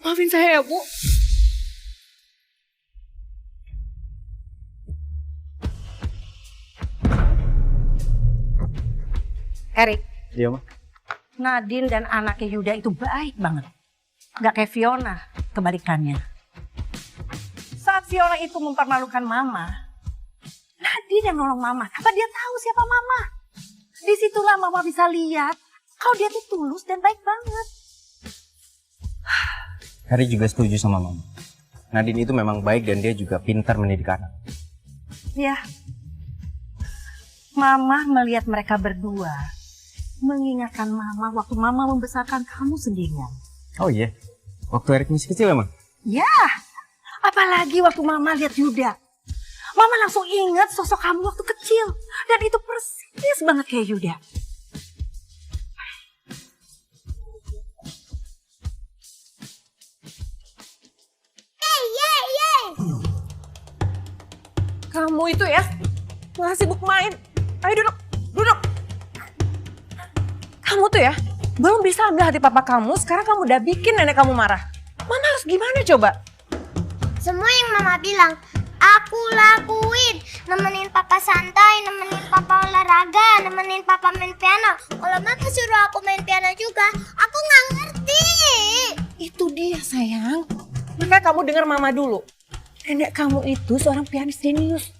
Maafin saya ya, Bu. Erik, Iya, Ma. Nadine dan anaknya Yuda itu baik banget. Gak kayak Fiona, kebalikannya. Saat Fiona itu mempermalukan Mama, Nadine yang nolong Mama. Apa dia tahu siapa Mama? Disitulah Mama bisa lihat kalau dia tuh tulus dan baik banget. Harry juga setuju sama Mama. Nadine itu memang baik dan dia juga pintar mendidik anak. Ya, Mama melihat mereka berdua mengingatkan Mama waktu Mama membesarkan kamu sendirian. Oh iya, waktu Erik masih kecil emang? Ya, apalagi waktu Mama lihat Yuda. Mama langsung ingat sosok kamu waktu kecil. Dan itu persis banget kayak Yuda. Kamu itu ya, malah sibuk main. Ayo duduk, duduk. Kamu tuh ya, belum bisa ambil hati papa kamu, sekarang kamu udah bikin nenek kamu marah. Mana harus gimana coba? Semua yang mama bilang, aku lakuin. Nemenin papa santai, nemenin papa olahraga, nemenin papa main piano. Kalau mama suruh aku main piano juga, aku nggak ngerti. Itu dia sayang. Makanya kamu dengar mama dulu. Nenek kamu itu seorang pianis jenius.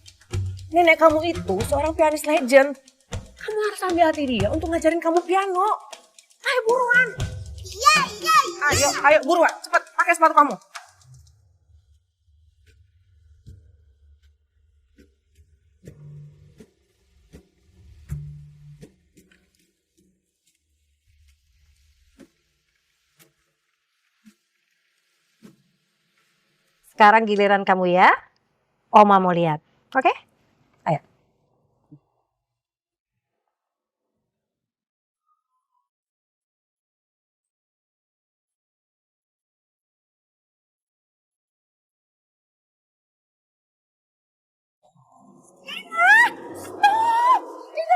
Nenek kamu itu seorang pianis legend. Kamu harus ambil hati dia untuk ngajarin kamu piano. Ayo buruan. Iya. Ayo buruan. Cepat pakai sepatu kamu. Sekarang giliran kamu ya. Oma mau lihat. Oke? Ayo.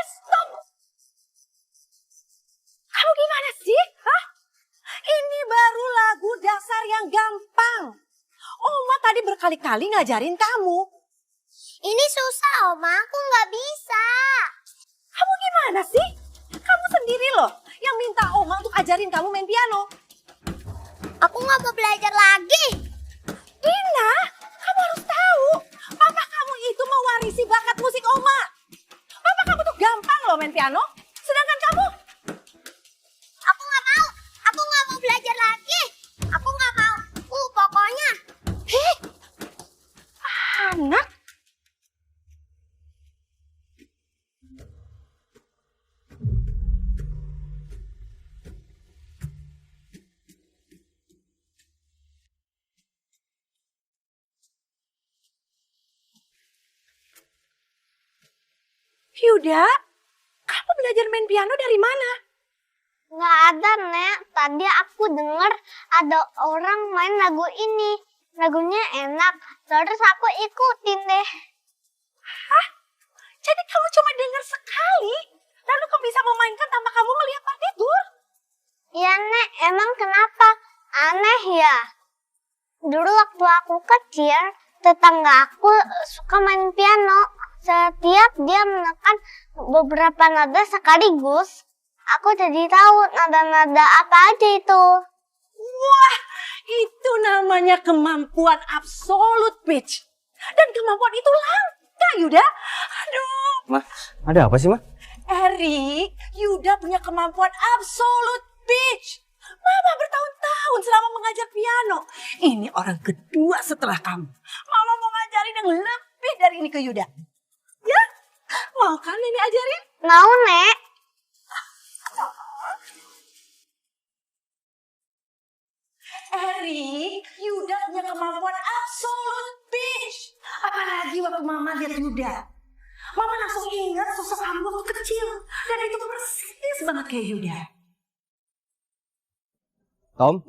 Stop! Kamu gimana sih? Hah? Ini baru lagu dasar yang gampang. Oma tadi berkali-kali ngajarin kamu. Ini susah, Oma. Aku nggak bisa. Kamu gimana sih? Kamu sendiri loh yang minta Oma untuk ajarin kamu main piano. Aku nggak mau belajar lagi. Dina, kamu harus tahu. Papa kamu itu mewarisi bakat musik Oma. Papa kamu tuh gampang loh main piano. Sedangkan kamu... Aku nggak mau. Aku nggak mau belajar lagi. Aku nggak mau. Pokoknya. Anak. Yuda, kamu belajar main piano dari mana? Nggak ada, Nek. Tadi aku dengar ada orang main lagu ini. Lagunya enak. Terus aku ikutin deh. Hah? Jadi kamu cuma dengar sekali? Lalu kamu bisa memainkan tanpa kamu melihat partitur? Iya, Nek. Emang kenapa? Aneh ya. Dulu waktu aku kecil, tetangga aku suka main piano. Setiap dia menekan beberapa nada sekaligus, aku jadi tahu nada-nada apa aja itu. Wah, itu namanya kemampuan absolute pitch. Dan kemampuan itu langka, Yuda. Aduh. Ma, ada apa sih, Ma? Erik, Yuda punya kemampuan absolute pitch. Mama bertahun-tahun selama mengajar piano. Ini orang kedua setelah kamu. Mama mau ngajarin yang lebih dari ini ke Yuda. Ya? Mau kan Nenek ajarin? Mau, Nek. Erik, Yuda punya kemampuan absolute pitch. Apalagi waktu Mama lihat Yuda. Mama langsung ingat sosok kamu waktu kecil. Dan itu persis banget kayak Yuda. Tom,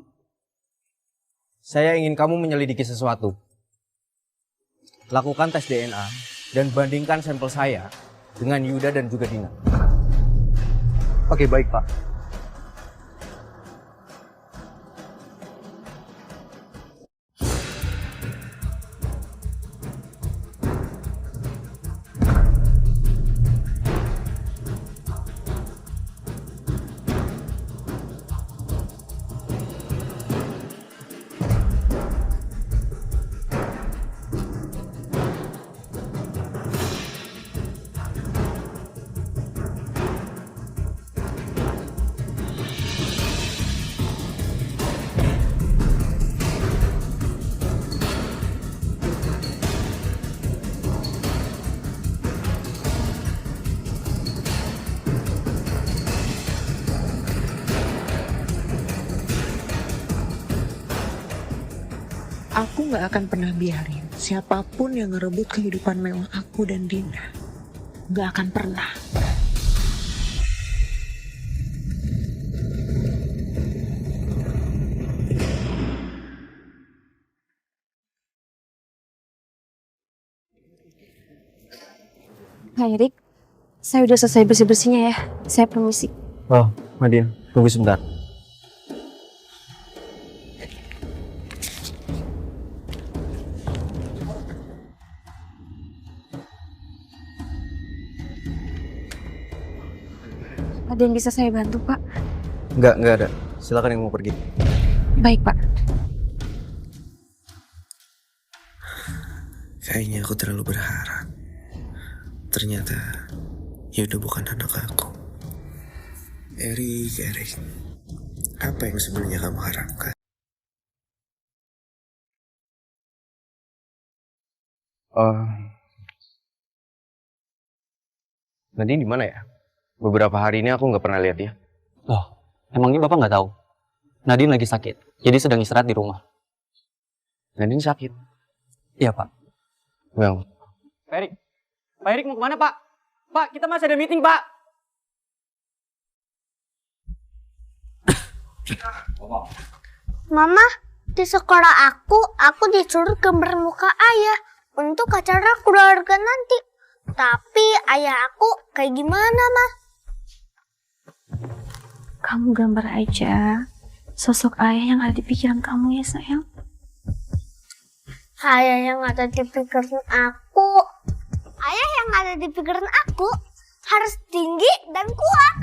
saya ingin kamu menyelidiki sesuatu. Lakukan tes DNA dan bandingkan sampel saya dengan Yuda dan juga Dina. Oke, baik Pak. Aku gak akan pernah biarin siapapun yang ngerebut kehidupan mewah aku dan Dinda. Gak akan pernah. Pak Erik, saya udah selesai bersih-bersihnya ya. Saya permisi. Oh, Nadine, tunggu sebentar. Ada yang bisa saya bantu, Pak? Enggak ada. Silakan yang mau pergi. Baik, Pak. Kayaknya aku terlalu berharap. Ternyata Yuda bukan anak aku. Erik, apa yang sebenarnya kamu harapkan? Nadine di mana ya? Beberapa hari ini aku nggak pernah lihat dia. Loh, emangnya Bapak nggak tahu? Nadine lagi sakit, jadi sedang istirahat di rumah. Nadine sakit? Iya, Pak. Well. Pak Erik mau kemana, Pak? Pak, kita masih ada meeting, Pak. Mama, di sekolah aku disuruh gambar muka ayah untuk acara keluarga nanti. Tapi ayah aku kayak gimana, Ma? Kamu gambar aja sosok ayah yang ada di pikiran kamu ya, sayang. Ayah yang ada di pikiran aku. Ayah yang ada di pikiran aku harus tinggi dan kuat.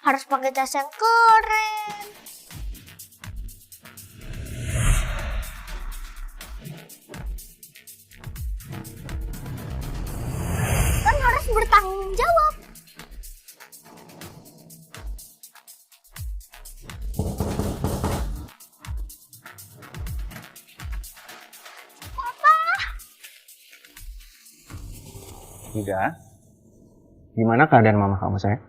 Harus pakai jas yang keren. Dan harus bertanggung jawab. Enggak. Gimana keadaan mama kamu, sayang?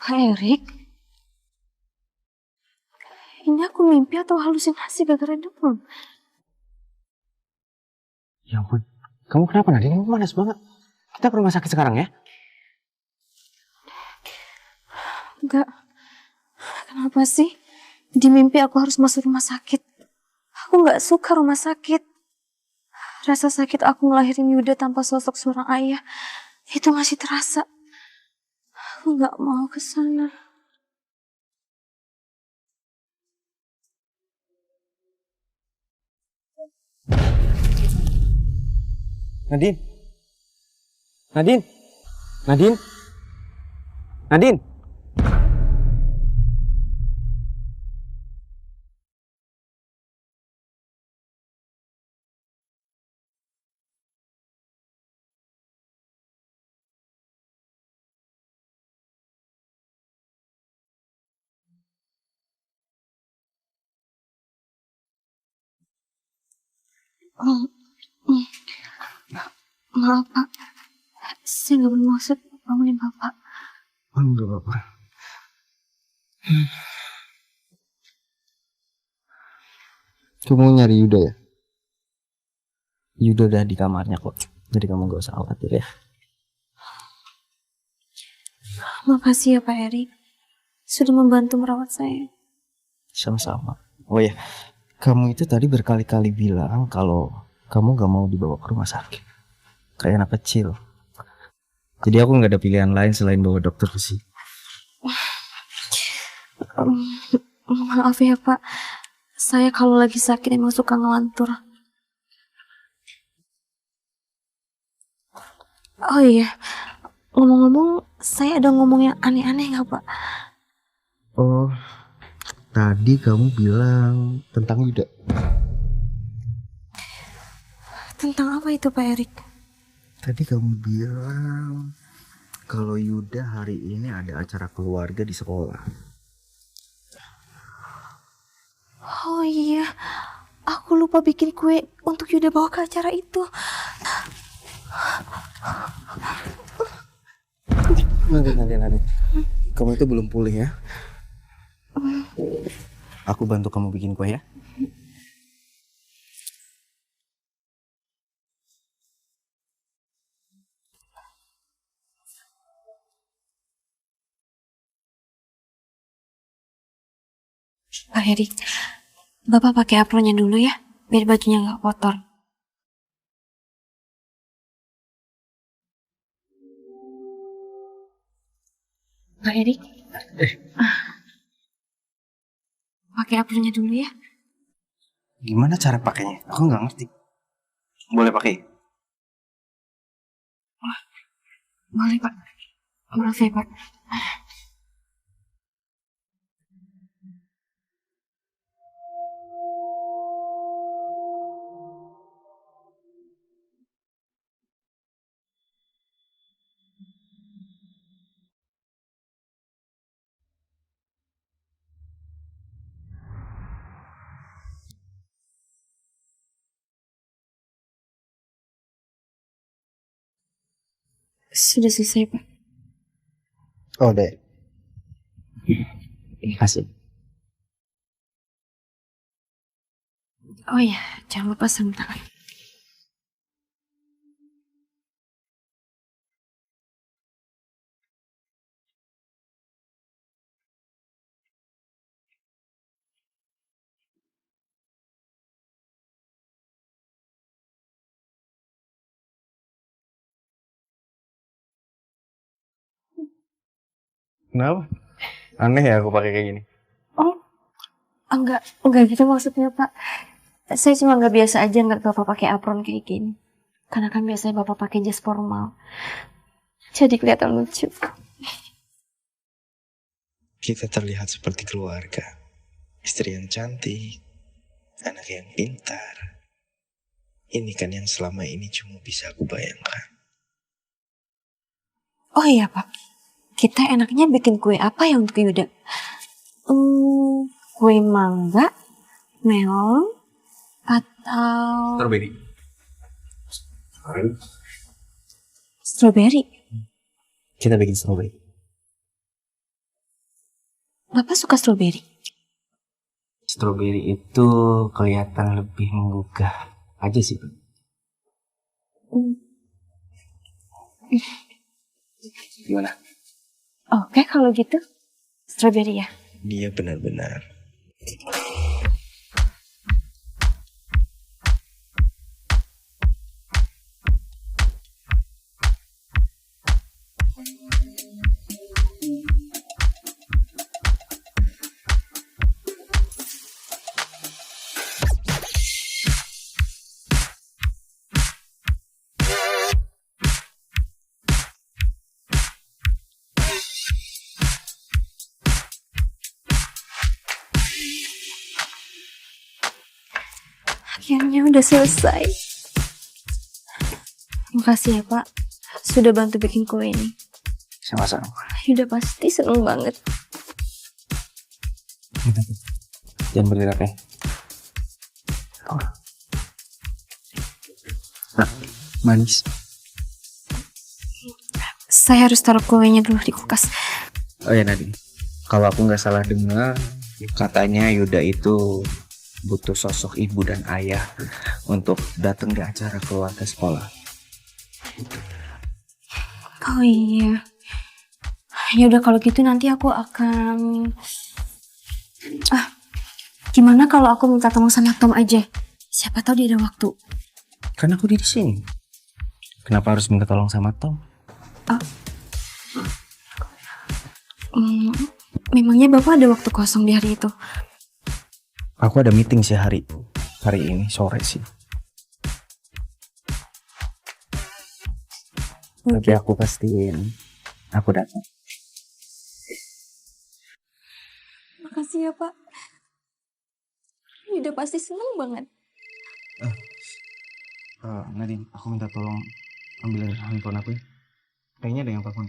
Pak Erik, ini aku mimpi atau halusinasi gara-gara demam? Ya ampun, kamu kenapa Nadine? Kamu panas banget. Kita ke rumah sakit sekarang ya? Enggak. Kenapa sih? Di mimpi aku harus masuk rumah sakit. Aku nggak suka rumah sakit. Rasa sakit aku ngelahirin Yuda tanpa sosok seorang ayah itu masih terasa. Aku nggak mau ke sana. Nadine? Nadine? Nadine? Nadine? Maaf, Pak. Saya nggak bermaksud bangunin Bapak. Enggak apa-apa. Kamu nyari Yuda ya? Yuda udah di kamarnya kok. Jadi kamu gak usah khawatir ya. Makasih ya Pak Erik. Sudah membantu merawat saya. Sama-sama. Oh ya, kamu itu tadi berkali-kali bilang kalau kamu gak mau dibawa ke rumah sakit. Kayak anak kecil. Jadi aku gak ada pilihan lain selain bawa dokter ke sini. Maaf ya Pak. Saya kalau lagi sakit emang suka ngelantur. Oh iya, ngomong-ngomong, saya ada ngomong yang aneh-aneh nggak Pak? Oh, tadi kamu bilang tentang Yuda. Tentang apa itu Pak Erik? Tadi kamu bilang kalau Yuda hari ini ada acara keluarga di sekolah. Oh iya, aku lupa bikin kue untuk Yuda bawa ke acara itu. Nanti. Kamu itu belum pulih ya? Aku bantu kamu bikin kue ya. Pak Erik, Bapak pakai apronnya dulu ya, biar bajunya nggak kotor. Pak Erik, pakai apronnya dulu ya. Gimana cara pakainya? Aku nggak ngerti. Boleh pakai? Boleh Pak. Maaf ya Pak. Sudah selesai Pak. Oh deh. Terima kasih. Oh iya, jangan lupa sarung tangan. Kenapa? Aneh ya aku pakai kayak gini. Oh, enggak gitu maksudnya Pak. Saya cuma nggak biasa aja nggak Bapak pakai apron kayak gini. Karena kan biasanya Bapak pakai jas formal. Jadi kelihatan lucu. Kita terlihat seperti keluarga. Istri yang cantik, anak yang pintar. Ini kan yang selama ini cuma bisa aku bayangkan. Oh iya Pak, kita enaknya bikin kue apa ya untuk Yuda? Kue mangga, melon, atau Strawberry. strawberry. Kita bikin strawberry. Bapak suka strawberry? Strawberry itu kelihatan lebih menggugah aja sih. Gimana? Oke, kalau gitu strawberry ya. Dia benar-benar Akhirnya udah selesai. Makasih ya Pak, sudah bantu bikin kue ini. Sama-sama. Yuda pasti seneng banget. Jangan bergerak ya. Nah, manis. Saya harus taruh kuenya dulu di kulkas. Oh ya Nadine, kalau aku nggak salah dengar, katanya Yuda itu butuh sosok ibu dan ayah untuk datang di acara keluarga sekolah. Oh iya. Ya udah kalau gitu nanti aku akan gimana kalau aku minta tolong sama Tom aja? Siapa tahu dia ada waktu. Kan aku di sini. Kenapa harus minta tolong sama Tom? Memangnya Bapak ada waktu kosong di hari itu? Aku ada meeting sih hari ini sore sih. Tapi aku pastiin aku datang. Makasih ya Pak. Udah pasti seneng banget. Nadine, aku minta tolong ambil handphone aku ya. Kayaknya ada yang telepon.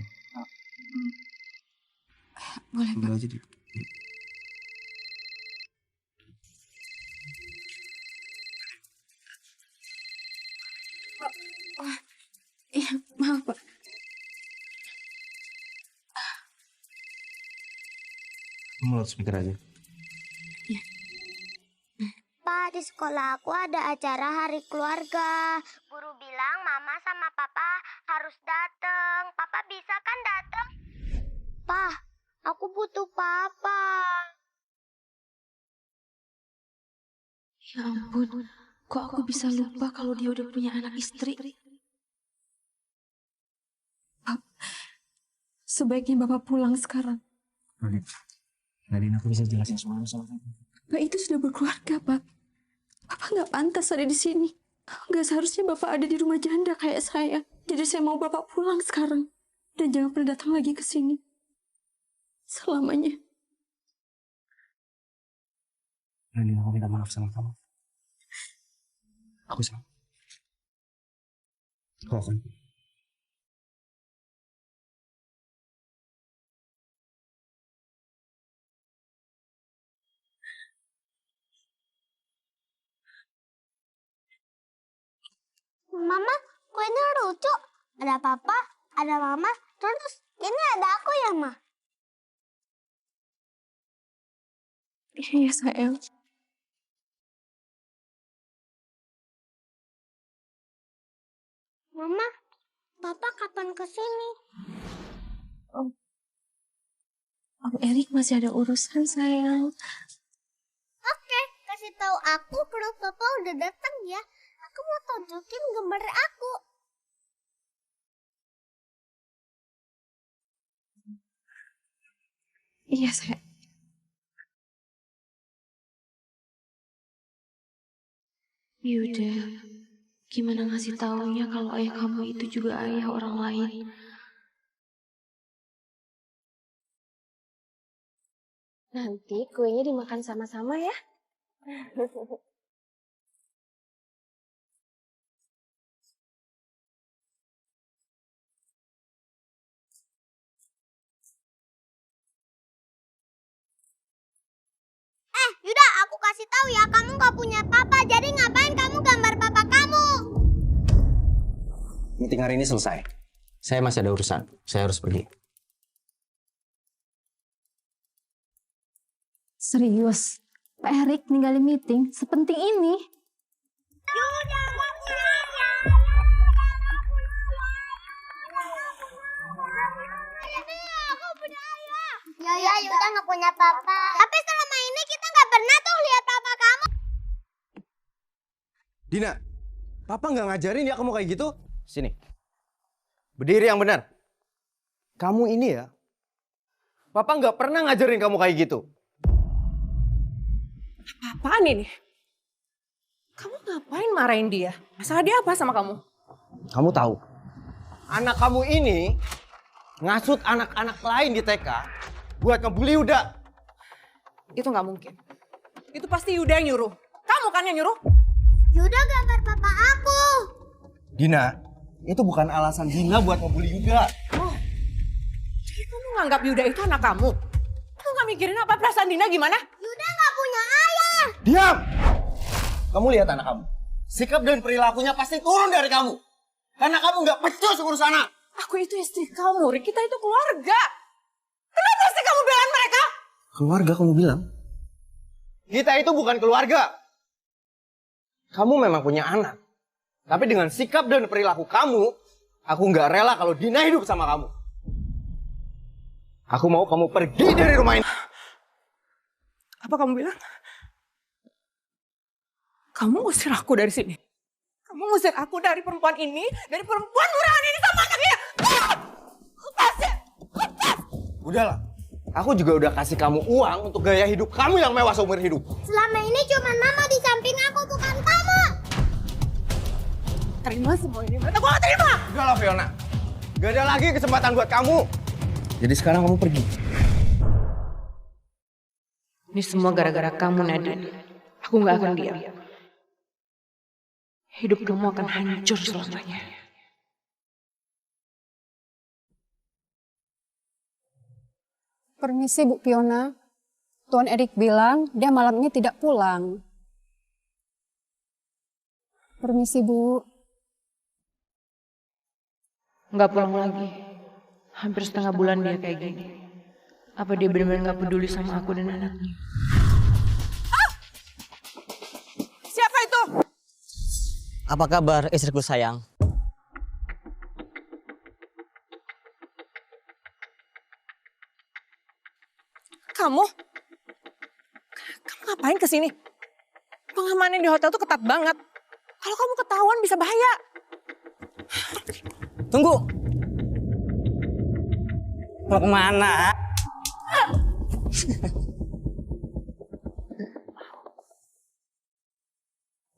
Boleh Ambil Pak. aja deh. Iya, maaf Pak. Kamu loudspeaker aja. Pak, di sekolah aku ada acara hari keluarga. Guru bilang mama sama papa harus datang. Papa bisa kan datang? Pak, aku butuh papa. Ya ampun, kok aku bisa lupa kalau dia udah punya anak istri? Sebaiknya Bapak pulang sekarang. Nadine, aku bisa jelasin semuanya sama kamu. Bapak itu sudah berkeluarga, Pak. Bapak nggak pantas ada di sini. Nggak seharusnya Bapak ada di rumah janda kayak saya. Jadi saya mau Bapak pulang sekarang. Dan jangan pernah datang lagi ke sini. Selamanya. Nadine, aku minta maaf sama kamu. Aku salah. Aku akan. Mama, kuenya lucu. Ada papa, ada mama, terus ini ada aku ya, Ma? Iya, sayang. Mama, papa kapan kesini? Om Erik masih ada urusan, sayang. Oke, kasih tahu aku kalau papa udah datang ya. Aku mau tunjukin gambar aku. Iya, sayang. Yuda, gimana ngasih taunya kalau ayah kamu itu juga ayah orang lain? Nanti kuenya dimakan sama-sama ya. Yuda, aku kasih tahu ya, kamu gak punya papa, jadi ngapain kamu gambar papa kamu? Meeting hari ini selesai. Saya masih ada urusan. Saya harus pergi. Serius? Pak Erik ninggalin meeting sepenting ini? Yuda gak punya ayah. Aku punya ayah. Ya, Yuda gak punya papa. Tapi selama ini kita gak pernah tuh lihat papa kamu. Dina, papa nggak ngajarin ya kamu kayak gitu? Sini. Berdiri yang benar. Kamu ini ya, papa nggak pernah ngajarin kamu kayak gitu. Apaan ini? Kamu ngapain marahin dia? Masalah dia apa sama kamu? Kamu tahu, anak kamu ini ngasut anak-anak lain di TK buat ngebully Yuda. Itu nggak mungkin. Itu pasti Yuda yang nyuruh. Kamu kan yang nyuruh? Yuda gambar papa aku. Dina, itu bukan alasan Dina buat ngebully Yuda. Oh, jadi kamu nganggap Yuda itu anak kamu? Kamu nggak mikirin apa perasaan Dina gimana? Yuda gak punya ayah. Diam! Kamu lihat anak kamu. Sikap dan perilakunya pasti turun dari kamu. Karena kamu nggak becus urus anak. Aku itu istri kamu, Rik. Kita itu keluarga. Kenapa sih kamu belain mereka? Keluarga kamu bilang? Kita itu bukan keluarga. Kamu memang punya anak. Tapi dengan sikap dan perilaku kamu, aku nggak rela kalau Dina hidup sama kamu. Aku mau kamu pergi dari rumah ini. Apa kamu bilang? Kamu usir aku dari sini. Kamu ngusir aku dari perempuan ini, dari perempuan murahan ini sama anaknya. Lepasin! Lepas! Udahlah. Aku juga udah kasih kamu uang untuk gaya hidup kamu yang mewah seumur hidup. Selama ini cuma mama di samping aku, bukan kamu. Terima semua ini, Berta. Gue gak terima! Udahlah Fiona. Gak ada lagi kesempatan buat kamu. Jadi sekarang kamu pergi. Ini semua gara-gara kamu, Nadine. Aku gak akan diam. Hidup kamu akan hancur selamanya. Permisi Bu Fiona, Tuan Erik bilang dia malam ini tidak pulang. Permisi Bu. Nggak pulang lagi. Hampir setengah bulan dia kayak gini. Apa dia benar-benar nggak peduli sama aku dan anaknya? Ah! Siapa itu? Apa kabar istriku sayang? Kamu ngapain kesini? Pengamanan di hotel tuh ketat banget. Kalau kamu ketahuan bisa bahaya. Tunggu. Mau kemana?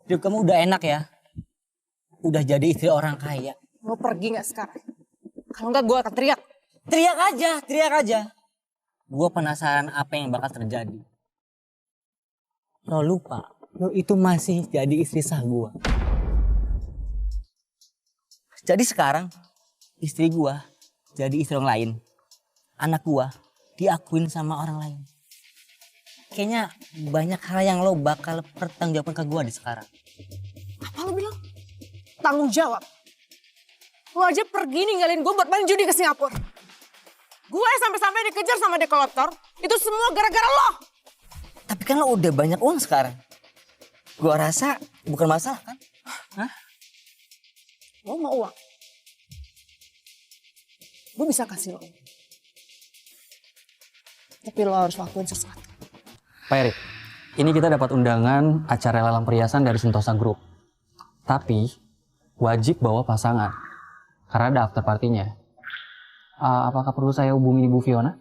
Hidup kamu udah enak ya? Udah jadi istri orang kaya. Mau pergi nggak sekarang? Kalau nggak gue akan teriak. Teriak aja. Gue penasaran apa yang bakal terjadi. Lo lupa, lo itu masih jadi istri sah gue. Jadi sekarang istri gue jadi istri orang lain. Anak gue diakuin sama orang lain. Kayaknya banyak hal yang lo bakal pertanggungjawabkan ke gue di sekarang. Apa lo bilang? Tanggung jawab. Lo aja pergi ninggalin gue buat main judi ke Singapura. Gue sampai-sampai dikejar sama dekolektor, itu semua gara-gara lo. Tapi kan lo udah banyak uang sekarang. Gue rasa bukan masalah kan? Hah? Lo mau uang? Gue bisa kasih lo. Tapi lo harus lakuin sesuatu. Pak Erik, ini kita dapat undangan acara lelang perhiasan dari Sentosa Group. Tapi wajib bawa pasangan karena ada after partinya. Apakah perlu saya hubungi Ibu Fiona?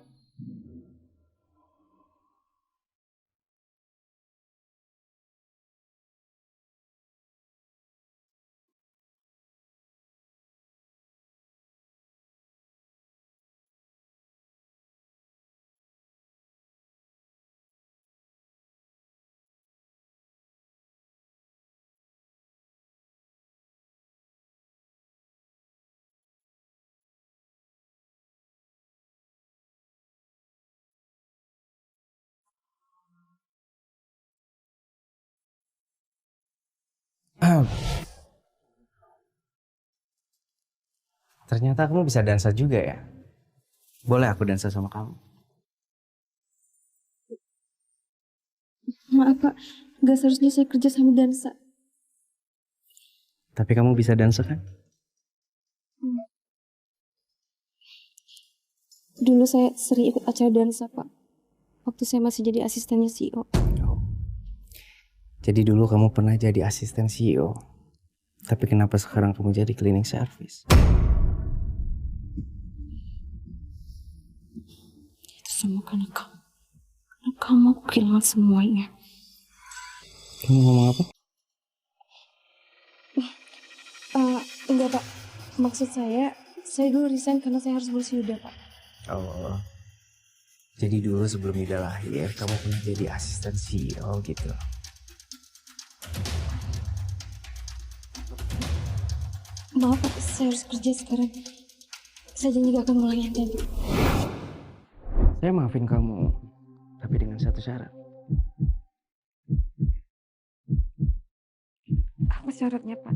Ternyata kamu bisa dansa juga ya? Boleh aku dansa sama kamu? Maaf Pak, gak seharusnya saya kerja sama dansa. Tapi kamu bisa dansa kan? Dulu saya sering ikut acara dansa Pak. Waktu saya masih jadi asistennya CEO. Jadi dulu kamu pernah jadi asisten CEO. Tapi kenapa sekarang kamu jadi cleaning service? Itu semua karena kamu. Karena kamu aku kehilangan semuanya. Kamu ngomong apa? Enggak Pak. Maksud saya dulu resign karena saya harus ngurus Yuda Pak. Oh. Jadi dulu sebelum Yuda lahir, kamu pernah jadi asisten CEO gitu. Maaf Pak, saya harus kerja sekarang. Saya janji gak akan ngulangi yang tadi. Saya maafin kamu, tapi dengan satu syarat. Apa syaratnya Pak?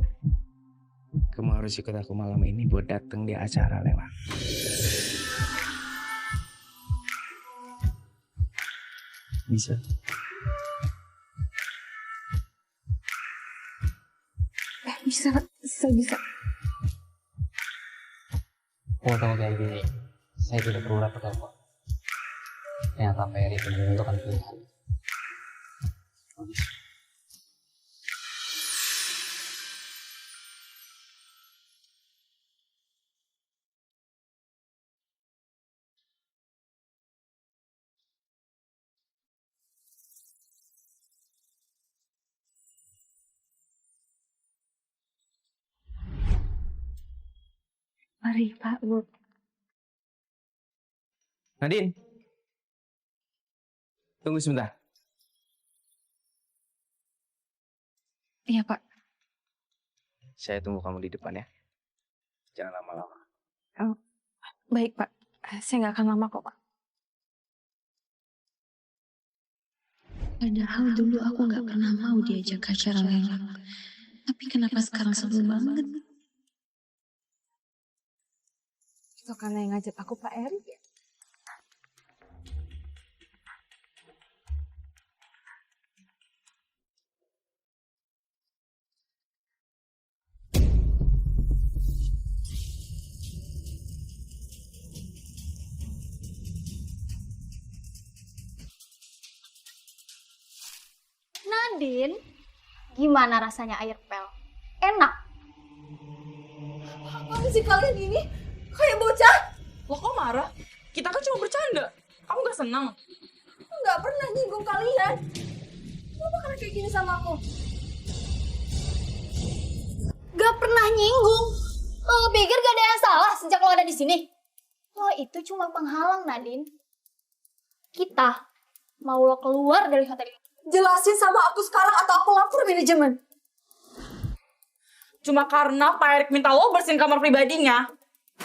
Kamu harus ikut aku malam ini buat datang di acara lelang. Bisa? bisa. Kalau tahu kayak gini, saya tidak perlu dapat telepon. Ternyata Pak Erik sudah menentukan pilihan. Mari Pak, Bu. Nadine, tunggu sebentar. Iya Pak. Saya tunggu kamu di depan ya. Jangan lama-lama. Oh, baik Pak. Saya nggak akan lama kok Pak. Padahal dulu aku nggak pernah mau diajak ke acara lelang. Tapi kenapa sekarang sebel banget? Itu karena yang ngajak aku Pak Erik ya. Nadine, gimana rasanya air pel? Enak. Apaan sih kalian ini? Kayak bocah. Lo kok marah? Kita kan cuma bercanda. Kamu gak senang? Aku nggak pernah nyinggung kalian. Kenapa kalian kayak gini sama aku? Gak pernah nyinggung. Lo pikir gak ada yang salah sejak lo ada di sini? Lo itu cuma penghalang, Nadine. Kita mau lo keluar dari hotel ini. Jelasin sama aku sekarang atau aku lapor manajemen. Cuma karena Pak Erik minta lo bersihin kamar pribadinya.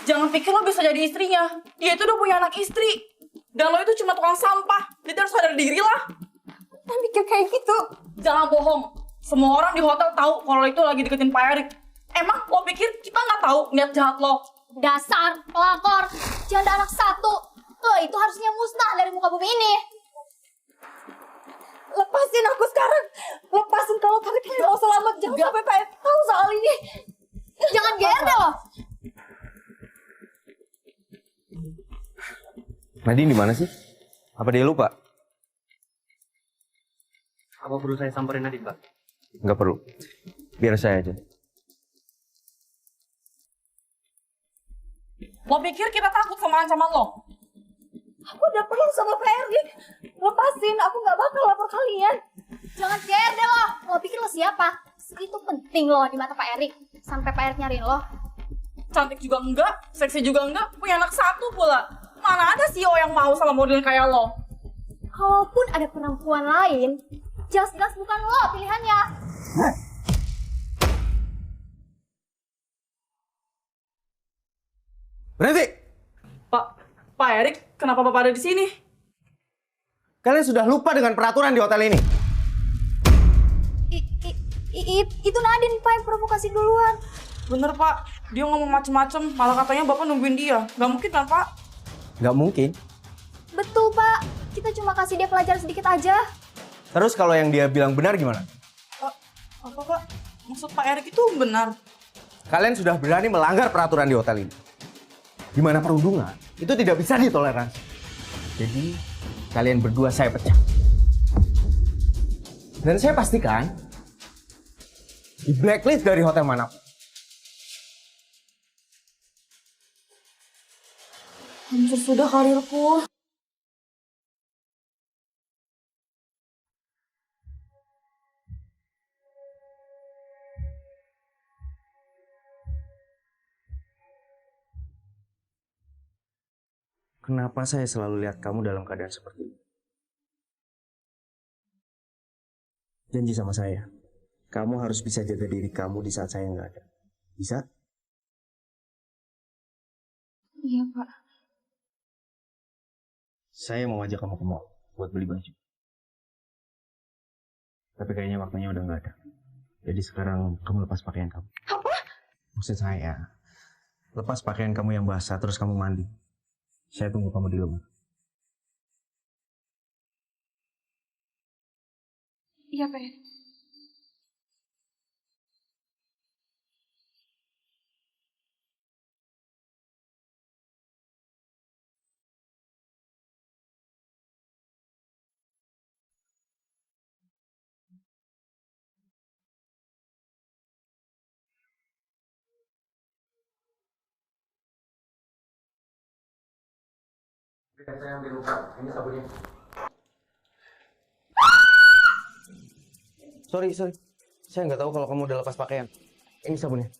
Jangan pikir lo bisa jadi istrinya. Dia itu udah punya anak istri. Dan lo itu cuma tukang sampah. Jadi harus sadar diri lah. Tapi mikir kayak gitu. Jangan bohong. Semua orang di hotel tahu kalau lo itu lagi deketin Pak Erik. Emang lo pikir kita nggak tahu niat jahat lo? Dasar pelakor, janda anak satu. Lo itu harusnya musnah dari muka bumi ini. Lepasin aku sekarang. Lepasin kalau kalian mau selamat. Jangan sampai Pak Erik tahu soal ini. Jangan GR deh lo. Nadine di mana sih? Apa dia lupa? Apa perlu saya samperin Nadine, Pak? Nggak perlu. Biar saya aja. Lo pikir kita takut sama ancaman lo? Aku udah perlu sama Pak Erik. Lepasin, aku nggak bakal lapor kalian. Jangan GR deh lo. Lo pikir lo siapa? Itu penting lo di mata Pak Erik. Sampai Pak Erik nyariin lo. Cantik juga enggak, seksi juga enggak, punya anak satu pula. Mana ada CEO yang mau sama model kayak lo? Kalaupun ada perempuan lain, jelas-jelas bukan lo pilihannya. Berhenti! Pak Erik, kenapa Bapak ada di sini? Kalian sudah lupa dengan peraturan di hotel ini. Itu Nadine Pak yang provokasi duluan. Bener Pak, dia ngomong macem-macem, malah katanya Bapak nungguin dia. Gak mungkin kan Pak? Nggak mungkin. Betul Pak, kita cuma kasih dia pelajaran sedikit aja. Terus kalau yang dia bilang benar gimana? Apa Pak? Maksud Pak Erik itu benar? Kalian sudah berani melanggar peraturan di hotel ini. Di mana perundungan itu tidak bisa ditoleransi. Jadi kalian berdua saya pecat. Dan saya pastikan di blacklist dari hotel manapun. Hancur sudah karirku. Kenapa saya selalu lihat kamu dalam keadaan seperti ini? Janji sama saya, kamu harus bisa jaga diri kamu di saat saya nggak ada. Bisa? Iya Pak. Saya mau ajak kamu ke mall buat beli baju. Tapi kayaknya waktunya udah nggak ada. Jadi sekarang kamu lepas pakaian kamu. Apa? Maksud saya, lepas pakaian kamu yang basah terus kamu mandi. Saya tunggu kamu di rumah. Iya Pak Erik. Saya ambil luka. Ini sabunnya. Sorry. Saya nggak tahu kalau kamu udah lepas pakaian. Ini sabunnya.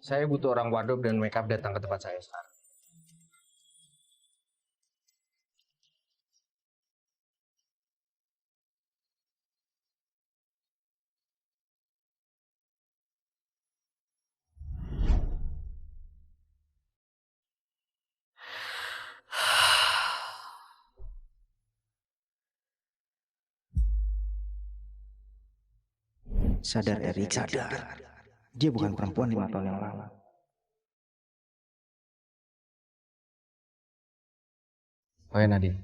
Saya butuh orang wardrobe dan makeup datang ke tempat saya sekarang. Sadar Erik, sadar. Dia bukan perempuan 5 tahun yang lalu. Oh ya Nadine,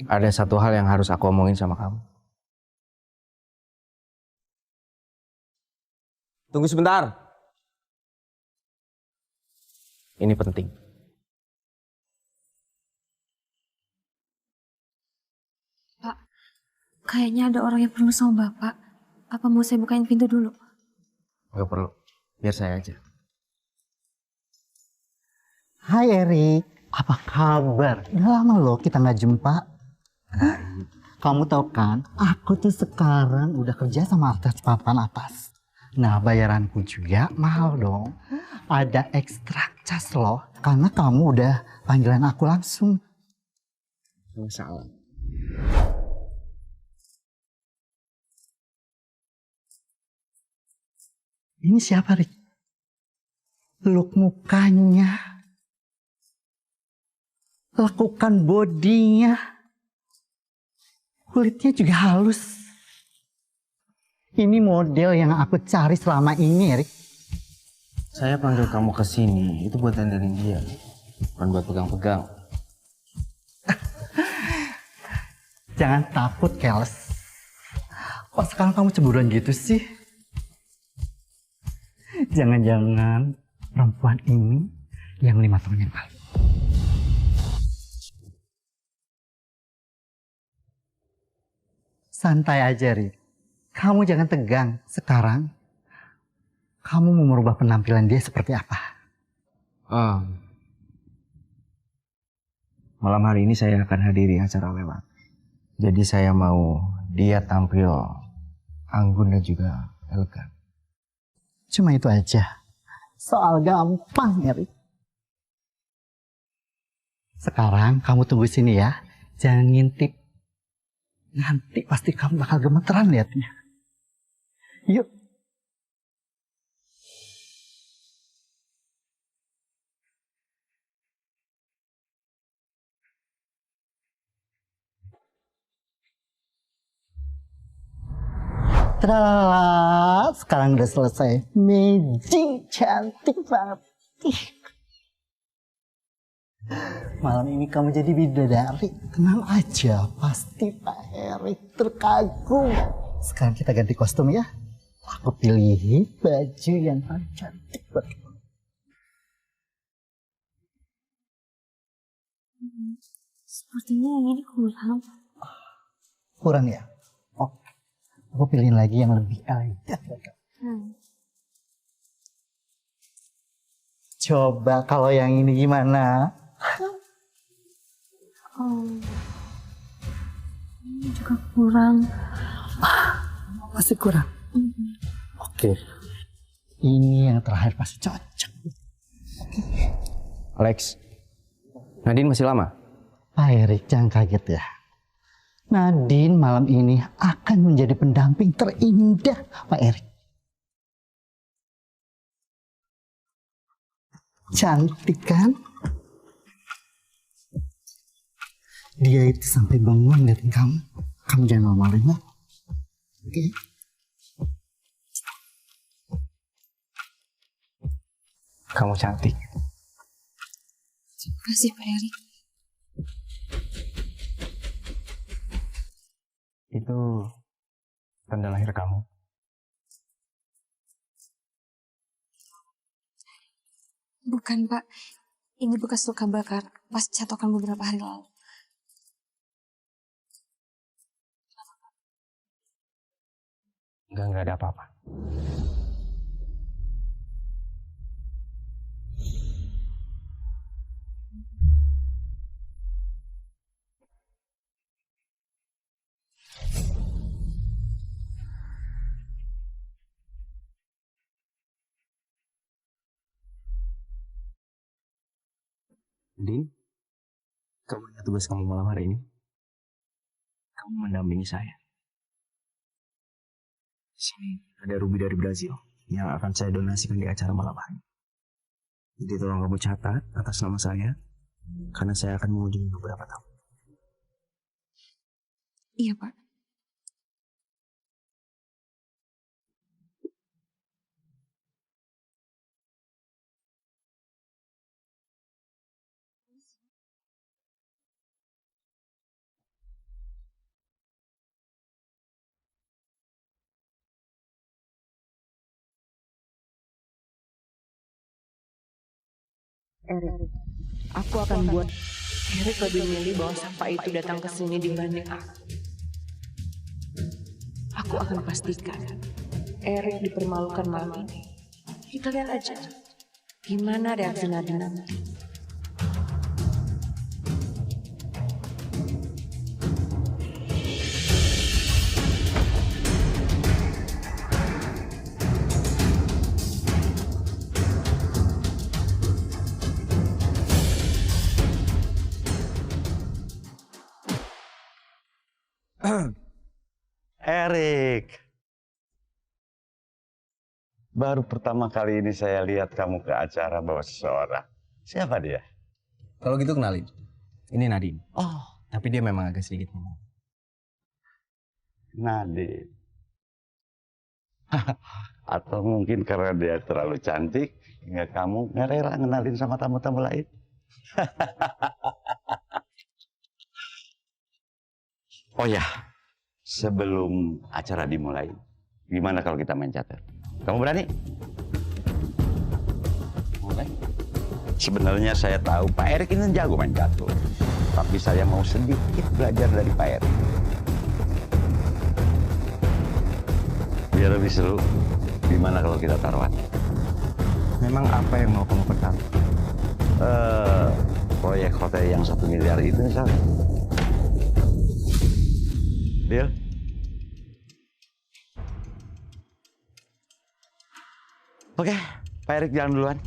ada satu hal yang harus aku omongin sama kamu. Tunggu sebentar. Ini penting. Pak, kayaknya ada orang yang perlu sama Bapak. Apa mau saya bukain pintu dulu? Gak perlu, biar saya aja. Hai Erik, apa kabar? Udah lama loh kita nggak jumpa. Kamu tahu kan, aku tuh sekarang udah kerja sama artis papan atas. Nah, bayaranku juga mahal dong. Ada ekstra cas loh, karena kamu udah panggilan aku langsung. Masalah. Ini siapa, Rik? Look mukanya. Lakukan bodinya. Kulitnya juga halus. Ini model yang aku cari selama ini, Rik. Saya panggil kamu ke sini itu buat dandanin dia, bukan buat pegang-pegang. Jangan takut, Keles. Kok sekarang kamu cemburuan gitu sih? Jangan-jangan perempuan ini yang 5 tahun yang lalu. Santai aja, Rik. Kamu jangan tegang. Sekarang, kamu mau merubah penampilan dia seperti apa? Malam hari ini saya akan hadiri acara lewat. Jadi saya mau dia tampil anggun dan juga elegan. Cuma itu aja. Soal gampang, ya, Rik. Sekarang kamu tunggu sini ya. Jangan ngintip. Nanti pasti kamu bakal gemeteran liatnya. Yuk. Tralala, sekarang udah selesai. Magic, cantik banget. Malam ini kamu jadi bidadari. Tenang aja, pasti Pak Erik terkagum. Sekarang kita ganti kostum ya. Aku pilih baju yang paling cantik buat kamu. Sepertinya yang ini kurang. Kurang ya? Oke. Aku pilihin lagi yang lebih elegan buat kamu. Coba kalau yang ini gimana? Ini juga kurang. Masih kurang? Oke. Ini yang terakhir pasti cocok. Alex, Nadine masih lama? Pak Erik, jangan kaget ya. Nadine malam ini akan menjadi pendamping terindah Pak Erik. Cantik kan? Dia itu sampai bengong ngeliatin kamu. Kamu jangan malu-maluin ya. Oke? Kamu cantik. Terima kasih Pak Erik. Itu tanda lahir kamu. Bukan, Pak. Ini bekas luka bakar pas catokan beberapa hari lalu. Enggak ada apa-apa. Din, kamu ingat tugas kamu malam hari ini? Kamu mendampingi saya. Sini ada ruby dari Brazil yang akan saya donasikan di acara malam hari. Jadi tolong kamu catat atas nama saya, karena saya akan mengunjungi beberapa tamu. Iya, Pak. Erik, aku akan buat Erik lebih milih bahwa sampah itu datang ke sini dibanding aku. Aku akan pastikan Erik dipermalukan malam ini. Kita lihat aja gimana reaksi Nadine nanti. Erik, baru pertama kali ini saya lihat kamu ke acara bawa seseorang. Siapa dia? Kalau gitu kenalin, ini Nadine. Oh, tapi dia memang agak sedikit ngomong. Nadine. Atau mungkin karena dia terlalu cantik, hingga kamu nggak rela ngenalin sama tamu-tamu lain. Oh ya, sebelum acara dimulai, gimana kalau kita main catur? Kamu berani? Mulai. Sebenarnya saya tahu Pak Erik ini jago main catur, tapi saya mau sedikit belajar dari Pak Erik. Biar lebih seru, gimana kalau kita taruhan? Memang apa yang mau kamu pertaruhkan? Proyek hotel yang 1 miliar itu misalnya. Deal? Oke, Pak Erik jalan duluan.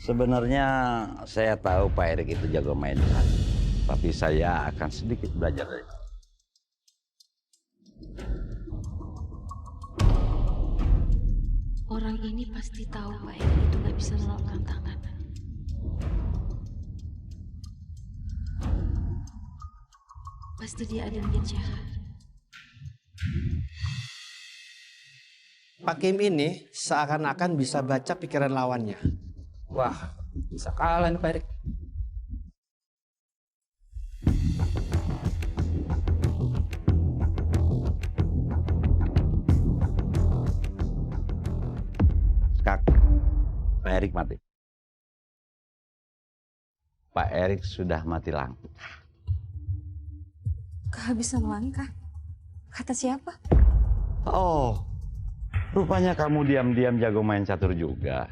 Sebenarnya saya tahu Pak Erik itu jago main catur, tapi saya akan sedikit belajar dari Pak. Orang ini pasti tahu Pak Erik itu gak bisa nolak tantangan. Pasti dia ada niat jahat. Pak Kim ini seakan-akan bisa baca pikiran lawannya. Wah, bisa kalah nih Pak Erik. Kak, Pak Erik mati. Pak Erik sudah mati langkah. Kehabisan langkah? Kata siapa? Oh, rupanya kamu diam-diam jago main catur juga.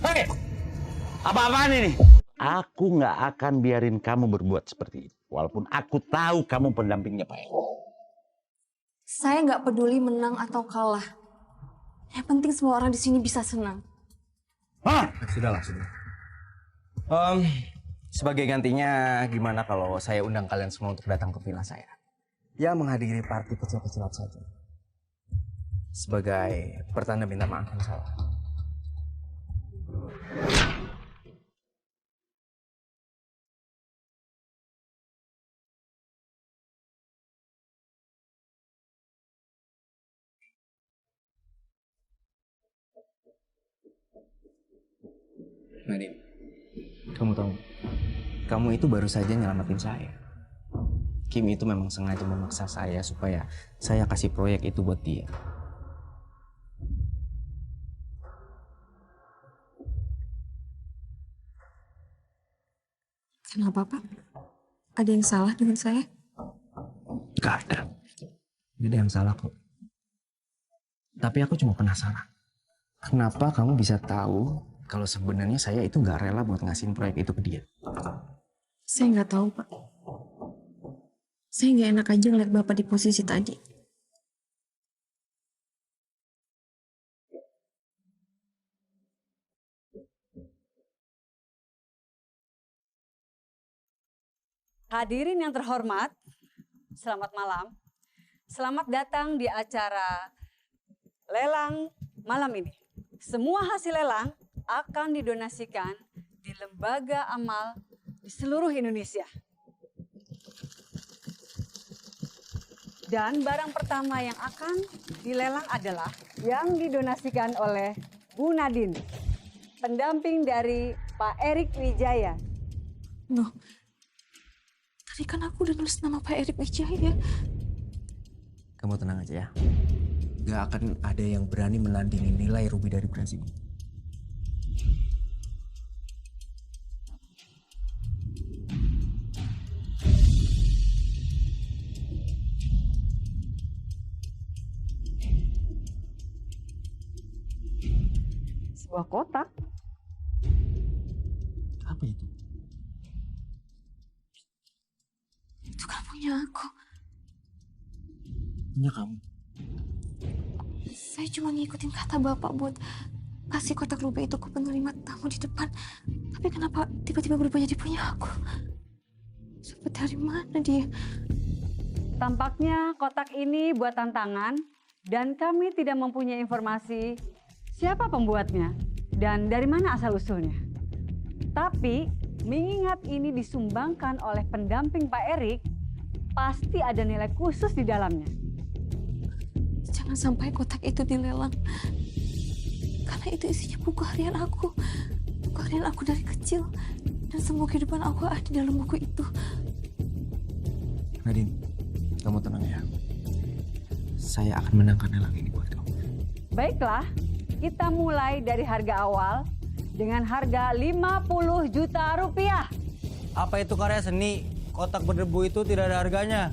Hei, apa-apaan ini? Aku nggak akan biarin kamu berbuat seperti itu. Walaupun aku tahu kamu pendampingnya Pak Erik. Saya nggak peduli menang atau kalah. Yang penting semua orang di sini bisa senang. Hah? Sudahlah, sudah. Sebagai gantinya, gimana kalau saya undang kalian semua untuk datang ke villa saya? Ya, menghadiri party kecil-kecilan saja. Sebagai pertanda minta maaf yang salah. Nadine, kamu tahu, kamu itu baru saja nyelamatin saya. Kim itu memang sengaja memaksa saya supaya saya kasih proyek itu buat dia. Kenapa, Pak? Ada yang salah dengan saya? Gak ada. Gak ada yang salah kok. Tapi aku cuma penasaran. Kenapa kamu bisa tahu kalau sebenarnya saya itu gak rela buat ngasihin proyek itu ke dia? Saya nggak tahu, Pak. Saya nggak enak aja ngeliat Bapak di posisi tadi. Hadirin yang terhormat, selamat malam. Selamat datang di acara lelang malam ini. Semua hasil lelang akan didonasikan di lembaga amal di seluruh Indonesia. Dan barang pertama yang akan dilelang adalah yang didonasikan oleh Bu Nadine, pendamping dari Pak Erik Wijaya. Loh, tadi kan aku udah nulis nama Pak Erik Wijaya. Kamu tenang aja ya. Gak akan ada yang berani menandingi nilai Ruby dari beras ini. Sebuah kotak. Apa itu? Itu kan punya aku. Punya kamu? Saya cuma ngikutin kata Bapak buat kasih kotak rupiah itu ke penerima tamu di depan. Tapi kenapa tiba-tiba berubah jadi punya aku? Sampai dari mana dia? Tampaknya kotak ini buatan tangan dan kami tidak mempunyai informasi siapa pembuatnya dan dari mana asal-usulnya. Tapi mengingat ini disumbangkan oleh pendamping Pak Erik, pasti ada nilai khusus di dalamnya. Jangan sampai kotak itu dilelang. Karena itu isinya buku harian aku. Buku harian aku dari kecil. Dan semua kehidupan aku ada di dalam buku itu. Nadine, kamu tenang ya. Saya akan menangkan lelang ini buat kamu. Baiklah, kita mulai dari harga awal dengan harga 50 juta rupiah. Apa itu karya seni? Kotak berdebu itu tidak ada harganya.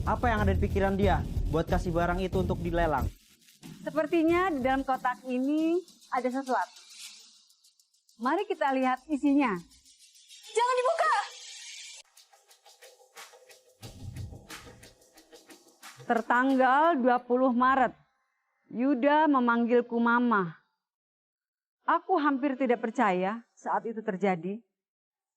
Apa yang ada di pikiran dia buat kasih barang itu untuk dilelang? Sepertinya di dalam kotak ini ada sesuatu. Mari kita lihat isinya. Jangan dibuka! Tertanggal 20 Maret, Yuda memanggilku Mama. Aku hampir tidak percaya saat itu terjadi.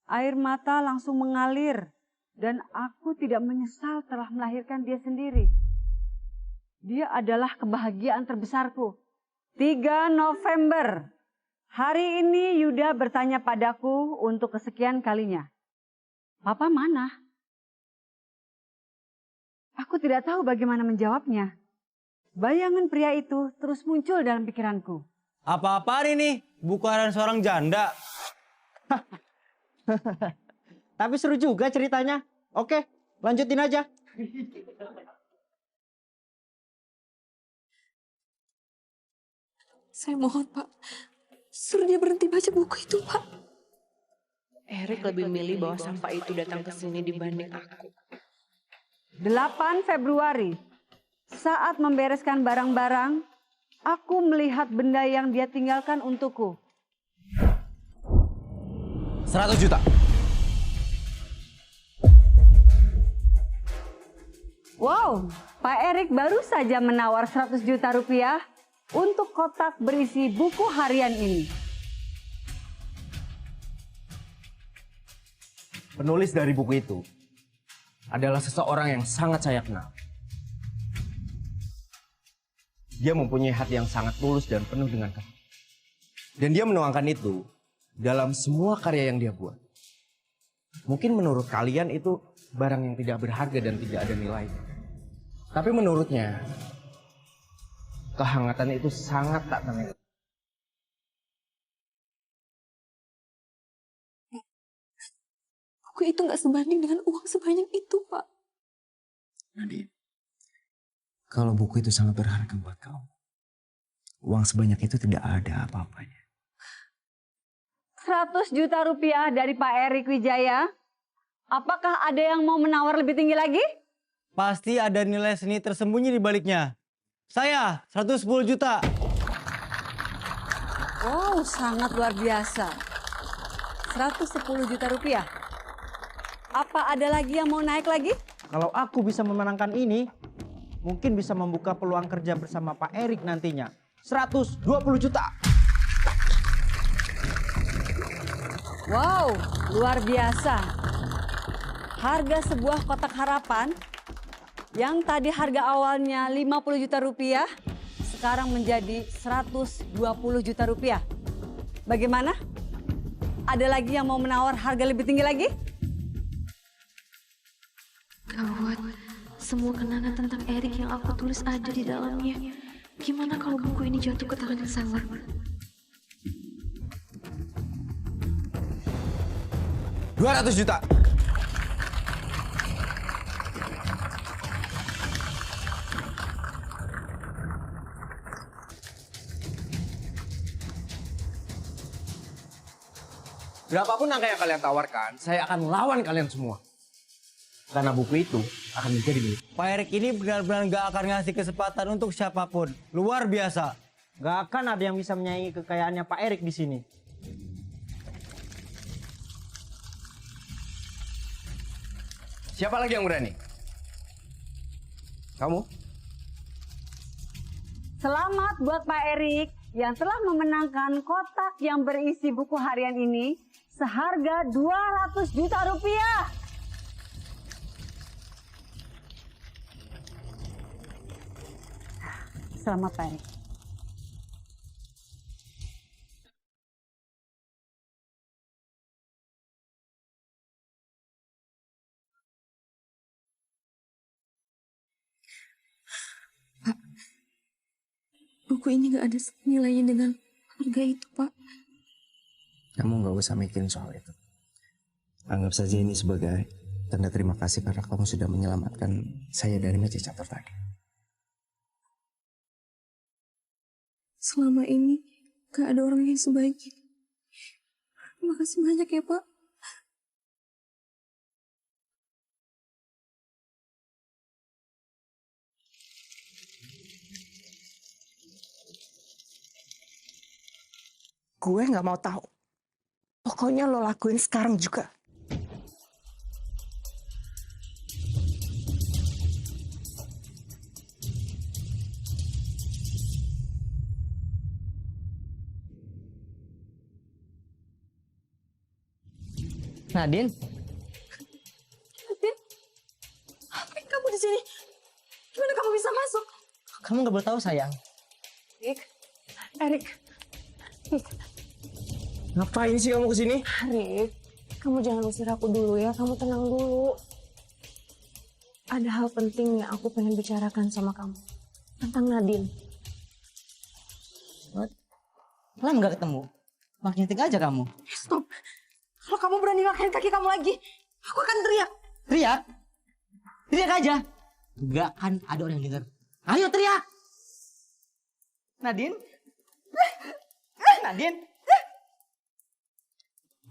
Air mata langsung mengalir dan aku tidak menyesal telah melahirkan dia sendiri. Dia adalah kebahagiaan terbesarku. 3 November. Hari ini Yuda bertanya padaku untuk kesekian kalinya. Papa mana? Aku tidak tahu bagaimana menjawabnya. Bayangan pria itu terus muncul dalam pikiranku. Apa-apaan ini? Bukan seorang janda. Tapi seru juga ceritanya. Oke, lanjutin aja. Saya mohon, Pak. Suruh dia berhenti baca buku itu, Pak. Erik lebih milih bawa sampah itu datang ke sini dibanding aku. 8 Februari, saat membereskan barang-barang, aku melihat benda yang dia tinggalkan untukku. 100 juta. Wow, Pak Erik baru saja menawar 100 juta rupiah untuk kotak berisi buku harian ini. Penulis dari buku itu adalah seseorang yang sangat saya kenal. Dia mempunyai hati yang sangat tulus dan penuh dengan kasih. Dan dia menuangkan itu dalam semua karya yang dia buat. Mungkin menurut kalian itu barang yang tidak berharga dan tidak ada nilainya. Tapi menurutnya, kehangatan itu sangat tak ternilai. buku itu nggak sebanding dengan uang sebanyak itu, Pak. Nadine, kalau buku itu sangat berharga buat kamu, uang sebanyak itu tidak ada apa-apanya. 100 juta rupiah dari Pak Erik Wijaya. Apakah ada yang mau menawar lebih tinggi lagi? Pasti ada nilai seni tersembunyi di baliknya. Saya 110 juta. Oh, sangat luar biasa. 110 juta rupiah. Apa ada lagi yang mau naik lagi? Kalau aku bisa memenangkan ini, mungkin bisa membuka peluang kerja bersama Pak Erik nantinya. 120 juta. Wow, luar biasa. Harga sebuah kotak harapan yang tadi harga awalnya 50 juta rupiah, sekarang menjadi 120 juta rupiah. Bagaimana? Ada lagi yang mau menawar harga lebih tinggi lagi? Gawat, semua kenangan tentang Erik yang aku tulis ada di dalamnya. Gimana kalau buku ini jatuh ke tangan yang salah? $200 juta. Berapapun angka yang kalian tawarkan, saya akan melawan kalian semua. Karena buku itu akan menjadi milik. Pak Erik ini benar-benar gak akan ngasih kesempatan untuk siapapun. Luar biasa. Gak akan ada yang bisa menyaingi kekayaannya Pak Erik di sini. Siapa lagi yang berani? Kamu? Selamat buat Pak Erik yang telah memenangkan kotak yang berisi buku harian ini seharga 200 juta rupiah. Selamat Pak Erik. Buku ini nggak ada nilainya dengan harga itu, Pak. Kamu nggak usah mikirin soal itu. Anggap saja ini sebagai tanda terima kasih karena kamu sudah menyelamatkan saya dari meja catur tadi. Selama ini gak ada orang yang sebaik ini. Terima kasih banyak ya, Pak. Gue nggak mau tahu. Pokoknya lo lakuin sekarang juga. Nadine, Nadine, ngapain kamu di sini? Gimana kamu bisa masuk? kamu nggak boleh tahu sayang. Erik. Ngapain sih kamu kesini? Erik, kamu jangan usir aku dulu ya. Kamu tenang dulu. Ada hal penting yang aku pengen bicarakan sama kamu. Tentang Nadine. Lama nggak ketemu. Makin cantik aja kamu. Stop. Kalau kamu berani ngakain kaki kamu lagi, aku akan teriak. Teriak? Teriak aja. Nggak akan ada orang yang dengar. Ayo teriak. Nadine? Nadine?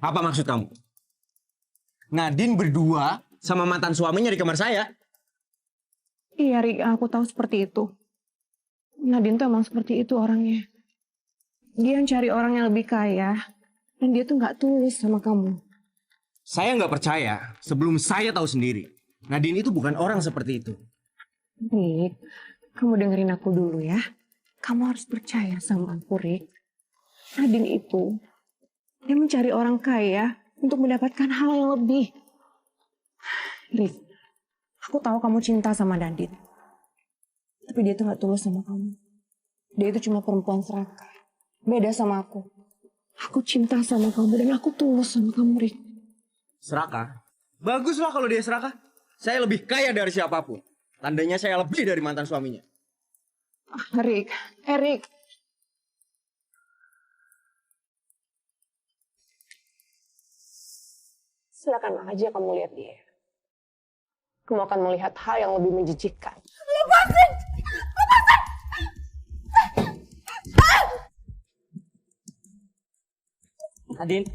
Apa maksud kamu? Nadine berdua sama mantan suaminya di kamar saya. Iya, Rik, aku tahu seperti itu. Nadine tuh emang seperti itu orangnya. Dia yang cari orang yang lebih kaya, dan dia tuh nggak tulus sama kamu. Saya nggak percaya sebelum saya tahu sendiri. Nadine itu bukan orang seperti itu. Rik, kamu dengerin aku dulu ya. Kamu harus percaya sama aku, Rik. Nadine itu, dia mencari orang kaya untuk mendapatkan hal yang lebih. Rik, aku tahu kamu cinta sama Nadine. Tapi dia tuh gak tulus sama kamu. Dia itu cuma perempuan serakah. Beda sama aku. Aku cinta sama kamu dan aku tulus sama kamu, Rik. Serakah? Baguslah kalau dia serakah. Saya lebih kaya dari siapapun. Tandanya saya lebih dari mantan suaminya. Erik. silakan aja kamu lihat dia. Kamu akan melihat hal yang lebih menjijikkan. Lepasin! Lepasin! Nadine.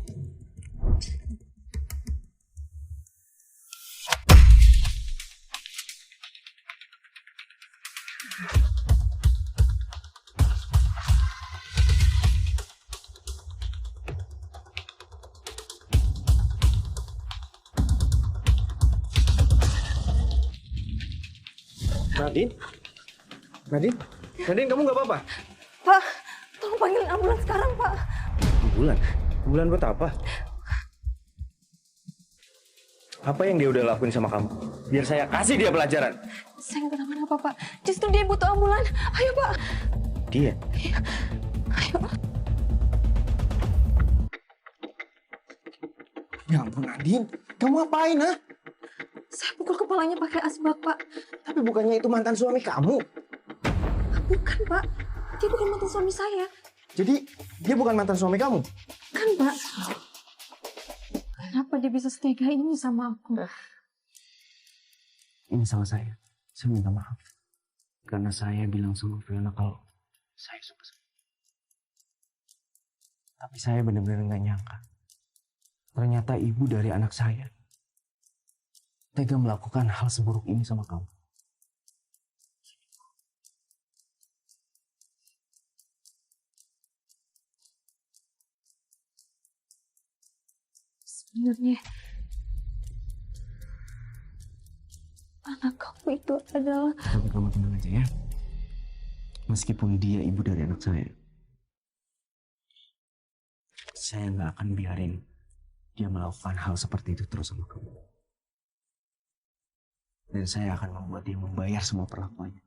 Nadine? Nadine? Nadine, kamu nggak apa-apa? Pak, tolong panggilin ambulans sekarang, Pak. Ambulan? Ambulan buat apa? Apa yang dia udah lakuin sama kamu? Biar saya kasih dia pelajaran. Saya nggak kenapa-napa, Pak. Justru dia butuh ambulan. Ayo, Pak. Dia? Ayo. Ya ampun, Nadine. Kamu ngapain, ha? Saya pukul kepalanya pakai asbak, Pak. Tapi bukannya itu mantan suami kamu? Bukan, Pak. Dia bukan mantan suami saya. Jadi, dia bukan mantan suami kamu? Kan, Pak. Kenapa dia bisa setega ini sama aku? Ini salah saya. Saya minta maaf. Karena saya bilang sama Fiona kalau saya suka sama dia. Tapi saya benar-benar nggak nyangka. Ternyata ibu dari anak saya tega melakukan hal seburuk ini sama kamu. Sebenarnya anak kamu itu adalah... Tapi kamu tenang aja ya. Meskipun dia ibu dari anak saya nggak akan biarin dia melakukan hal seperti itu terus sama kamu. Dan saya akan membuat dia membayar semua perlakuannya.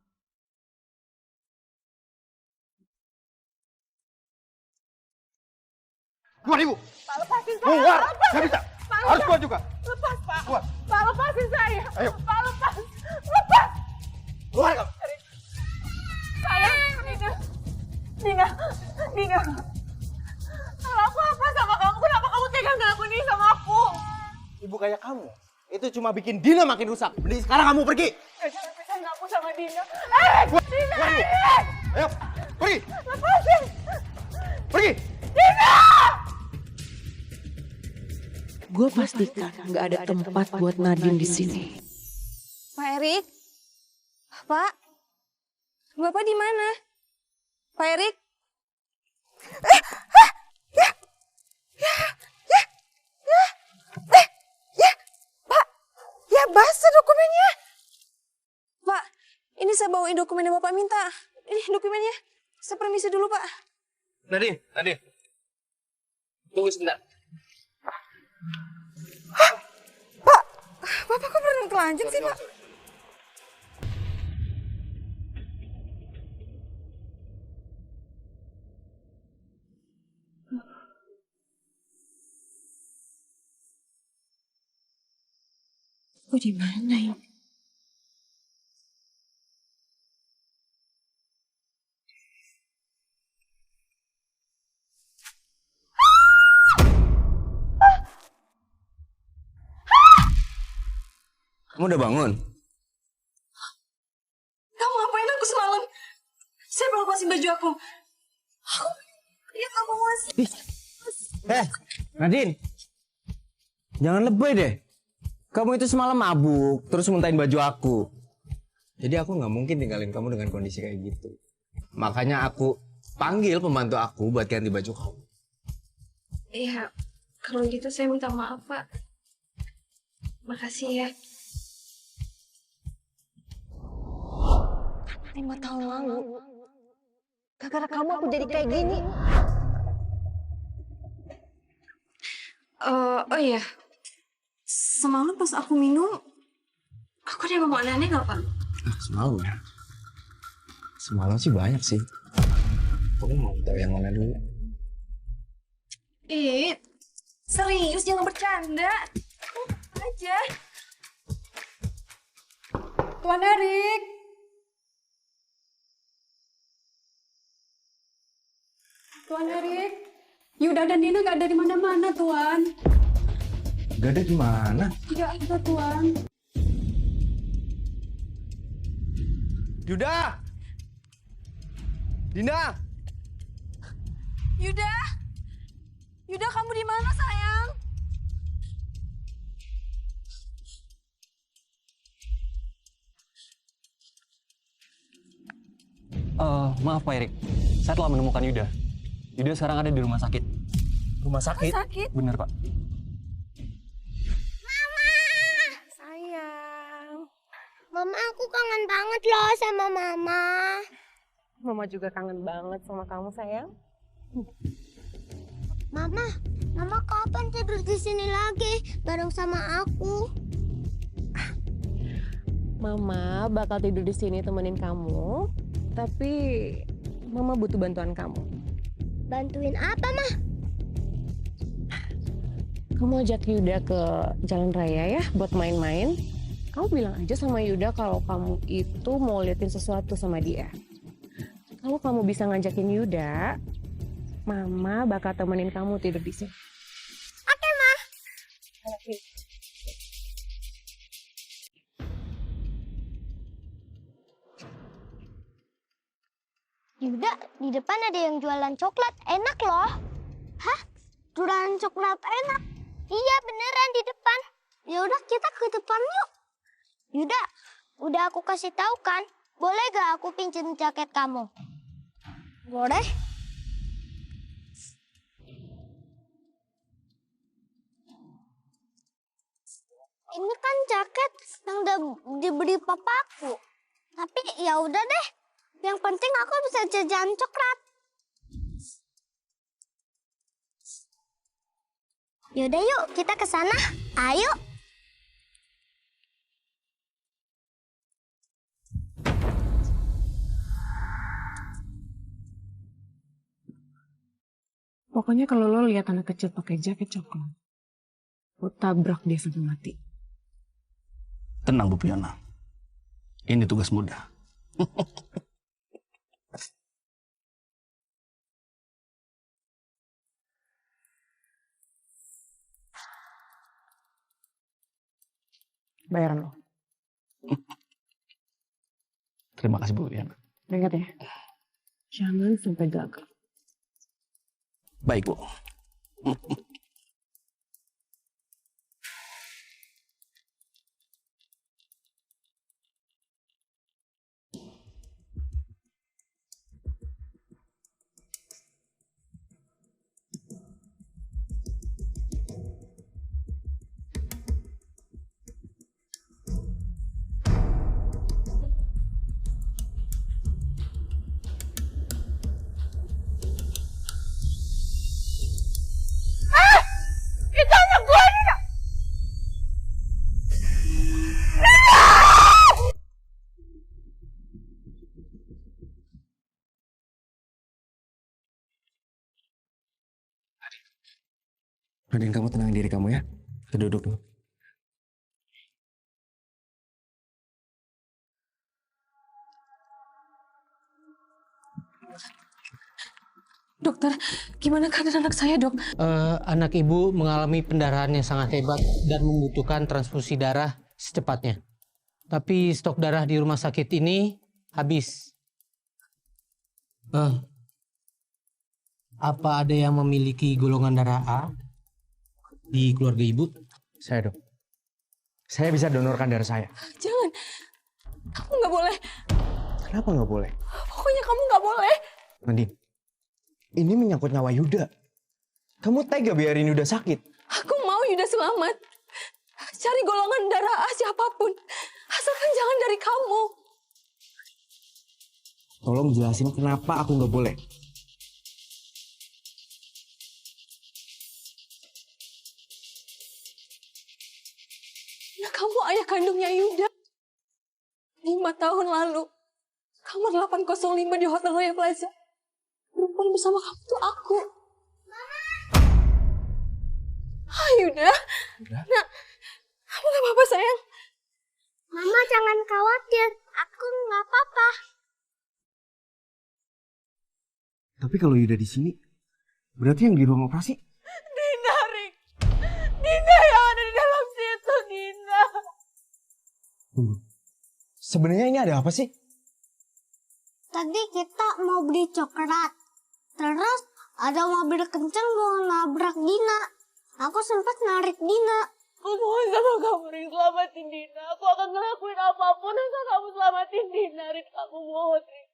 Keluar, Ibu! Pak, lepasin saya! Keluar! Lepas. Nggak bisa! Pak, Harus keluar juga! Lepas, Pak! Keluar! Pak, lepasin saya! Ayo. Pak, lepas! Lepas! Keluar kamu! Sayang, Dina! Dina! Salah aku apa sama kamu? Kenapa kamu tega ngelakuin ini sama aku? Ibu kayak kamu, itu cuma bikin Dina makin rusak. Mending sekarang kamu pergi! Jangan pisahin aku sama Dina. Erik! Dina! Keluar, Ibu. Erik! Ayo, pergi! Lepasin! Pergi! Dina! Gue pastikan nggak ada tempat buat Nadine di sini. Pak Erik? Pak? Bapak di mana? Pak Erik? Pak, ya basah dokumennya. Pak, ini saya bawain dokumen yang Bapak minta. Ini dokumennya. Saya permisi dulu, Pak. Nadine. Tunggu sebentar. Pak, Bapak kok berenang telanjang sih, Pak? Aku di mana ya? Kamu udah bangun? Kamu ngapain aku semalam? Saya baru lepasin baju aku. Aku lihat kamu masih. Nadine. Jangan lebay deh. Kamu itu semalam mabuk, terus muntahin baju aku. Jadi aku nggak mungkin tinggalin kamu dengan kondisi kayak gitu. Makanya aku panggil pembantu aku buat ganti baju kamu. Iya, kalau gitu saya minta maaf, Pak. Makasih ya. 5 tahun lalu, gara-gara kamu aku jadi kayak gini. Oh iya, semalam pas aku minum, aku dia ngomong aneh-aneh nggak, Pak? Semalam ya? Semalam sih banyak sih. Kamu mau tahu yang mana dulu? Serius jangan bercanda. Aja. Tuan Erik. Tuan Erik. Yuda dan Dina nggak ada di mana-mana, Tuan. Gak ada gimana? Tidak ada, Tuan. Yuda! Dinda! Yuda! Yuda, kamu di mana, sayang? Maaf Pak Erik, saya telah menemukan Yuda. Yuda sekarang ada di rumah sakit. Rumah sakit? Sakit? Benar Pak. Sayang. Mama, aku kangen banget loh sama Mama. Mama juga kangen banget sama kamu, sayang. Mama kapan tidur di sini lagi bareng sama aku? Mama bakal tidur di sini temenin kamu, tapi Mama butuh bantuan kamu. Bantuin apa, Mah? Kamu ajak Yuda ke jalan raya ya buat main-main. Kamu bilang aja sama Yuda kalau kamu itu mau liatin sesuatu sama dia. Kalau kamu bisa ngajakin Yuda, Mama bakal temenin kamu tidur di sini. Oke, Mah. Yuda, di depan ada yang jualan coklat. Enak loh. Hah? Jualan coklat enak? Iya, beneran di depan. Ya udah, kita ke depan yuk. Yuda, udah aku kasih tahu kan? Boleh gak aku pinjem jaket kamu? Boleh. Ini kan jaket yang udah diberi papaku. Tapi ya udah deh. Yang penting aku bisa jajan coklat. Yaudah yuk, kita ke sana. Ayo. Pokoknya kalau lo lihat anak kecil pakai jaket coklat, lo tabrak dia sampai mati. Tenang Bu Fiona. Ini tugas mudah. Bayaran lo. Terima kasih Bu Fiona. Ingat ya, jangan sampai gagal. Baik Bu. Itu anak gue nih. Nadine, kamu tenangin diri kamu ya. Kita duduk dulu. Dokter, gimana keadaan anak saya, Dok? Anak ibu mengalami pendarahan yang sangat hebat dan membutuhkan transfusi darah secepatnya. Tapi stok darah di rumah sakit ini habis. Apa ada yang memiliki golongan darah A di keluarga ibu? Saya, Dok. Saya bisa donorkan darah saya. Jangan, kamu nggak boleh. Kenapa nggak boleh? Pokoknya kamu nggak boleh. Nadine, ini menyangkut nyawa Yuda. Kamu tega biarin Yuda sakit? Aku mau Yuda selamat. Cari golongan darah A siapapun. Asalkan jangan dari kamu. Tolong jelasin kenapa aku nggak boleh. Ya kamu ayah kandungnya Yuda. 5 tahun lalu. Kamar 805 di Hotel Royal Plaza. Perempuan bersama kamu tuh aku. Mama! Yuda. Nak, kamu gak apa-apa sayang? Mama jangan khawatir, aku nggak apa-apa. Tapi kalau Yuda di sini, berarti yang di ruang operasi? Dinda, Rik. Dinda yang ada di Sebenarnya ini ada apa sih? Tadi kita mau beli coklat. Terus ada mobil kenceng mau nabrak Dina. Aku sempat narik Dina. Aku mohon sama kamu, Rik, selamatin Dina. Aku akan ngelakuin apapun asal kamu selamatin Dina, Rik. Aku mohon, Rik.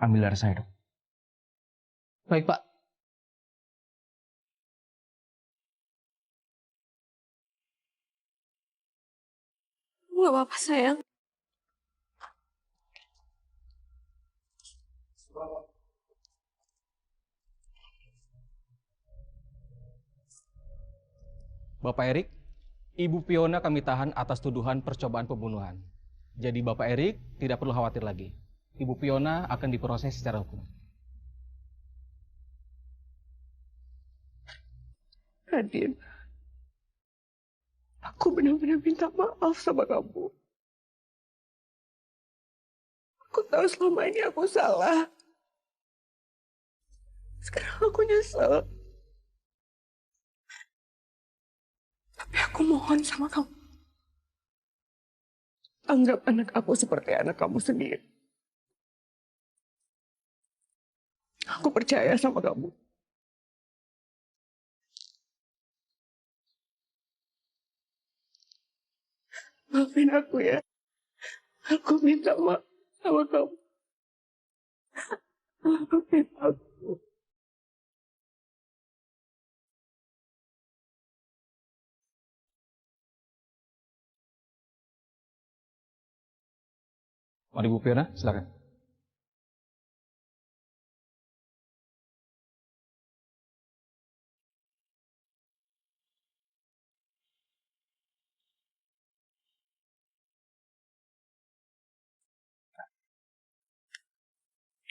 Ambil darah saya, dok. Baik, Pak. Gak apa-apa sayang. Bapak Erik, Ibu Fiona kami tahan atas tuduhan percobaan pembunuhan. Jadi Bapak Erik tidak perlu khawatir lagi. Ibu Fiona akan diproses secara hukum. Nadine, aku benar-benar minta maaf sama kamu. Aku tahu selama ini aku salah. Sekarang aku nyesel. Tapi aku mohon sama kamu. Anggap anak aku seperti anak kamu sendiri. Aku percaya sama kamu. Maafin aku ya. Aku minta maaf sama kamu. Maafin aku. Mari Bu Fiona, silakan.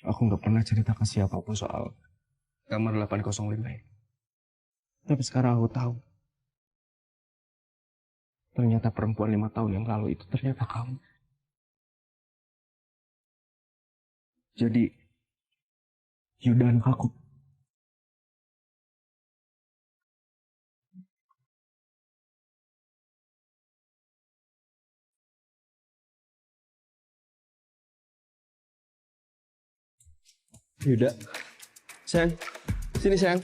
Aku nggak pernah cerita ke siapapun soal kamar 805 ini. Tapi sekarang aku tahu. Ternyata perempuan 5 tahun yang lalu itu ternyata kamu. Jadi, Yuda anak aku. Yuda, sayang, sini sayang.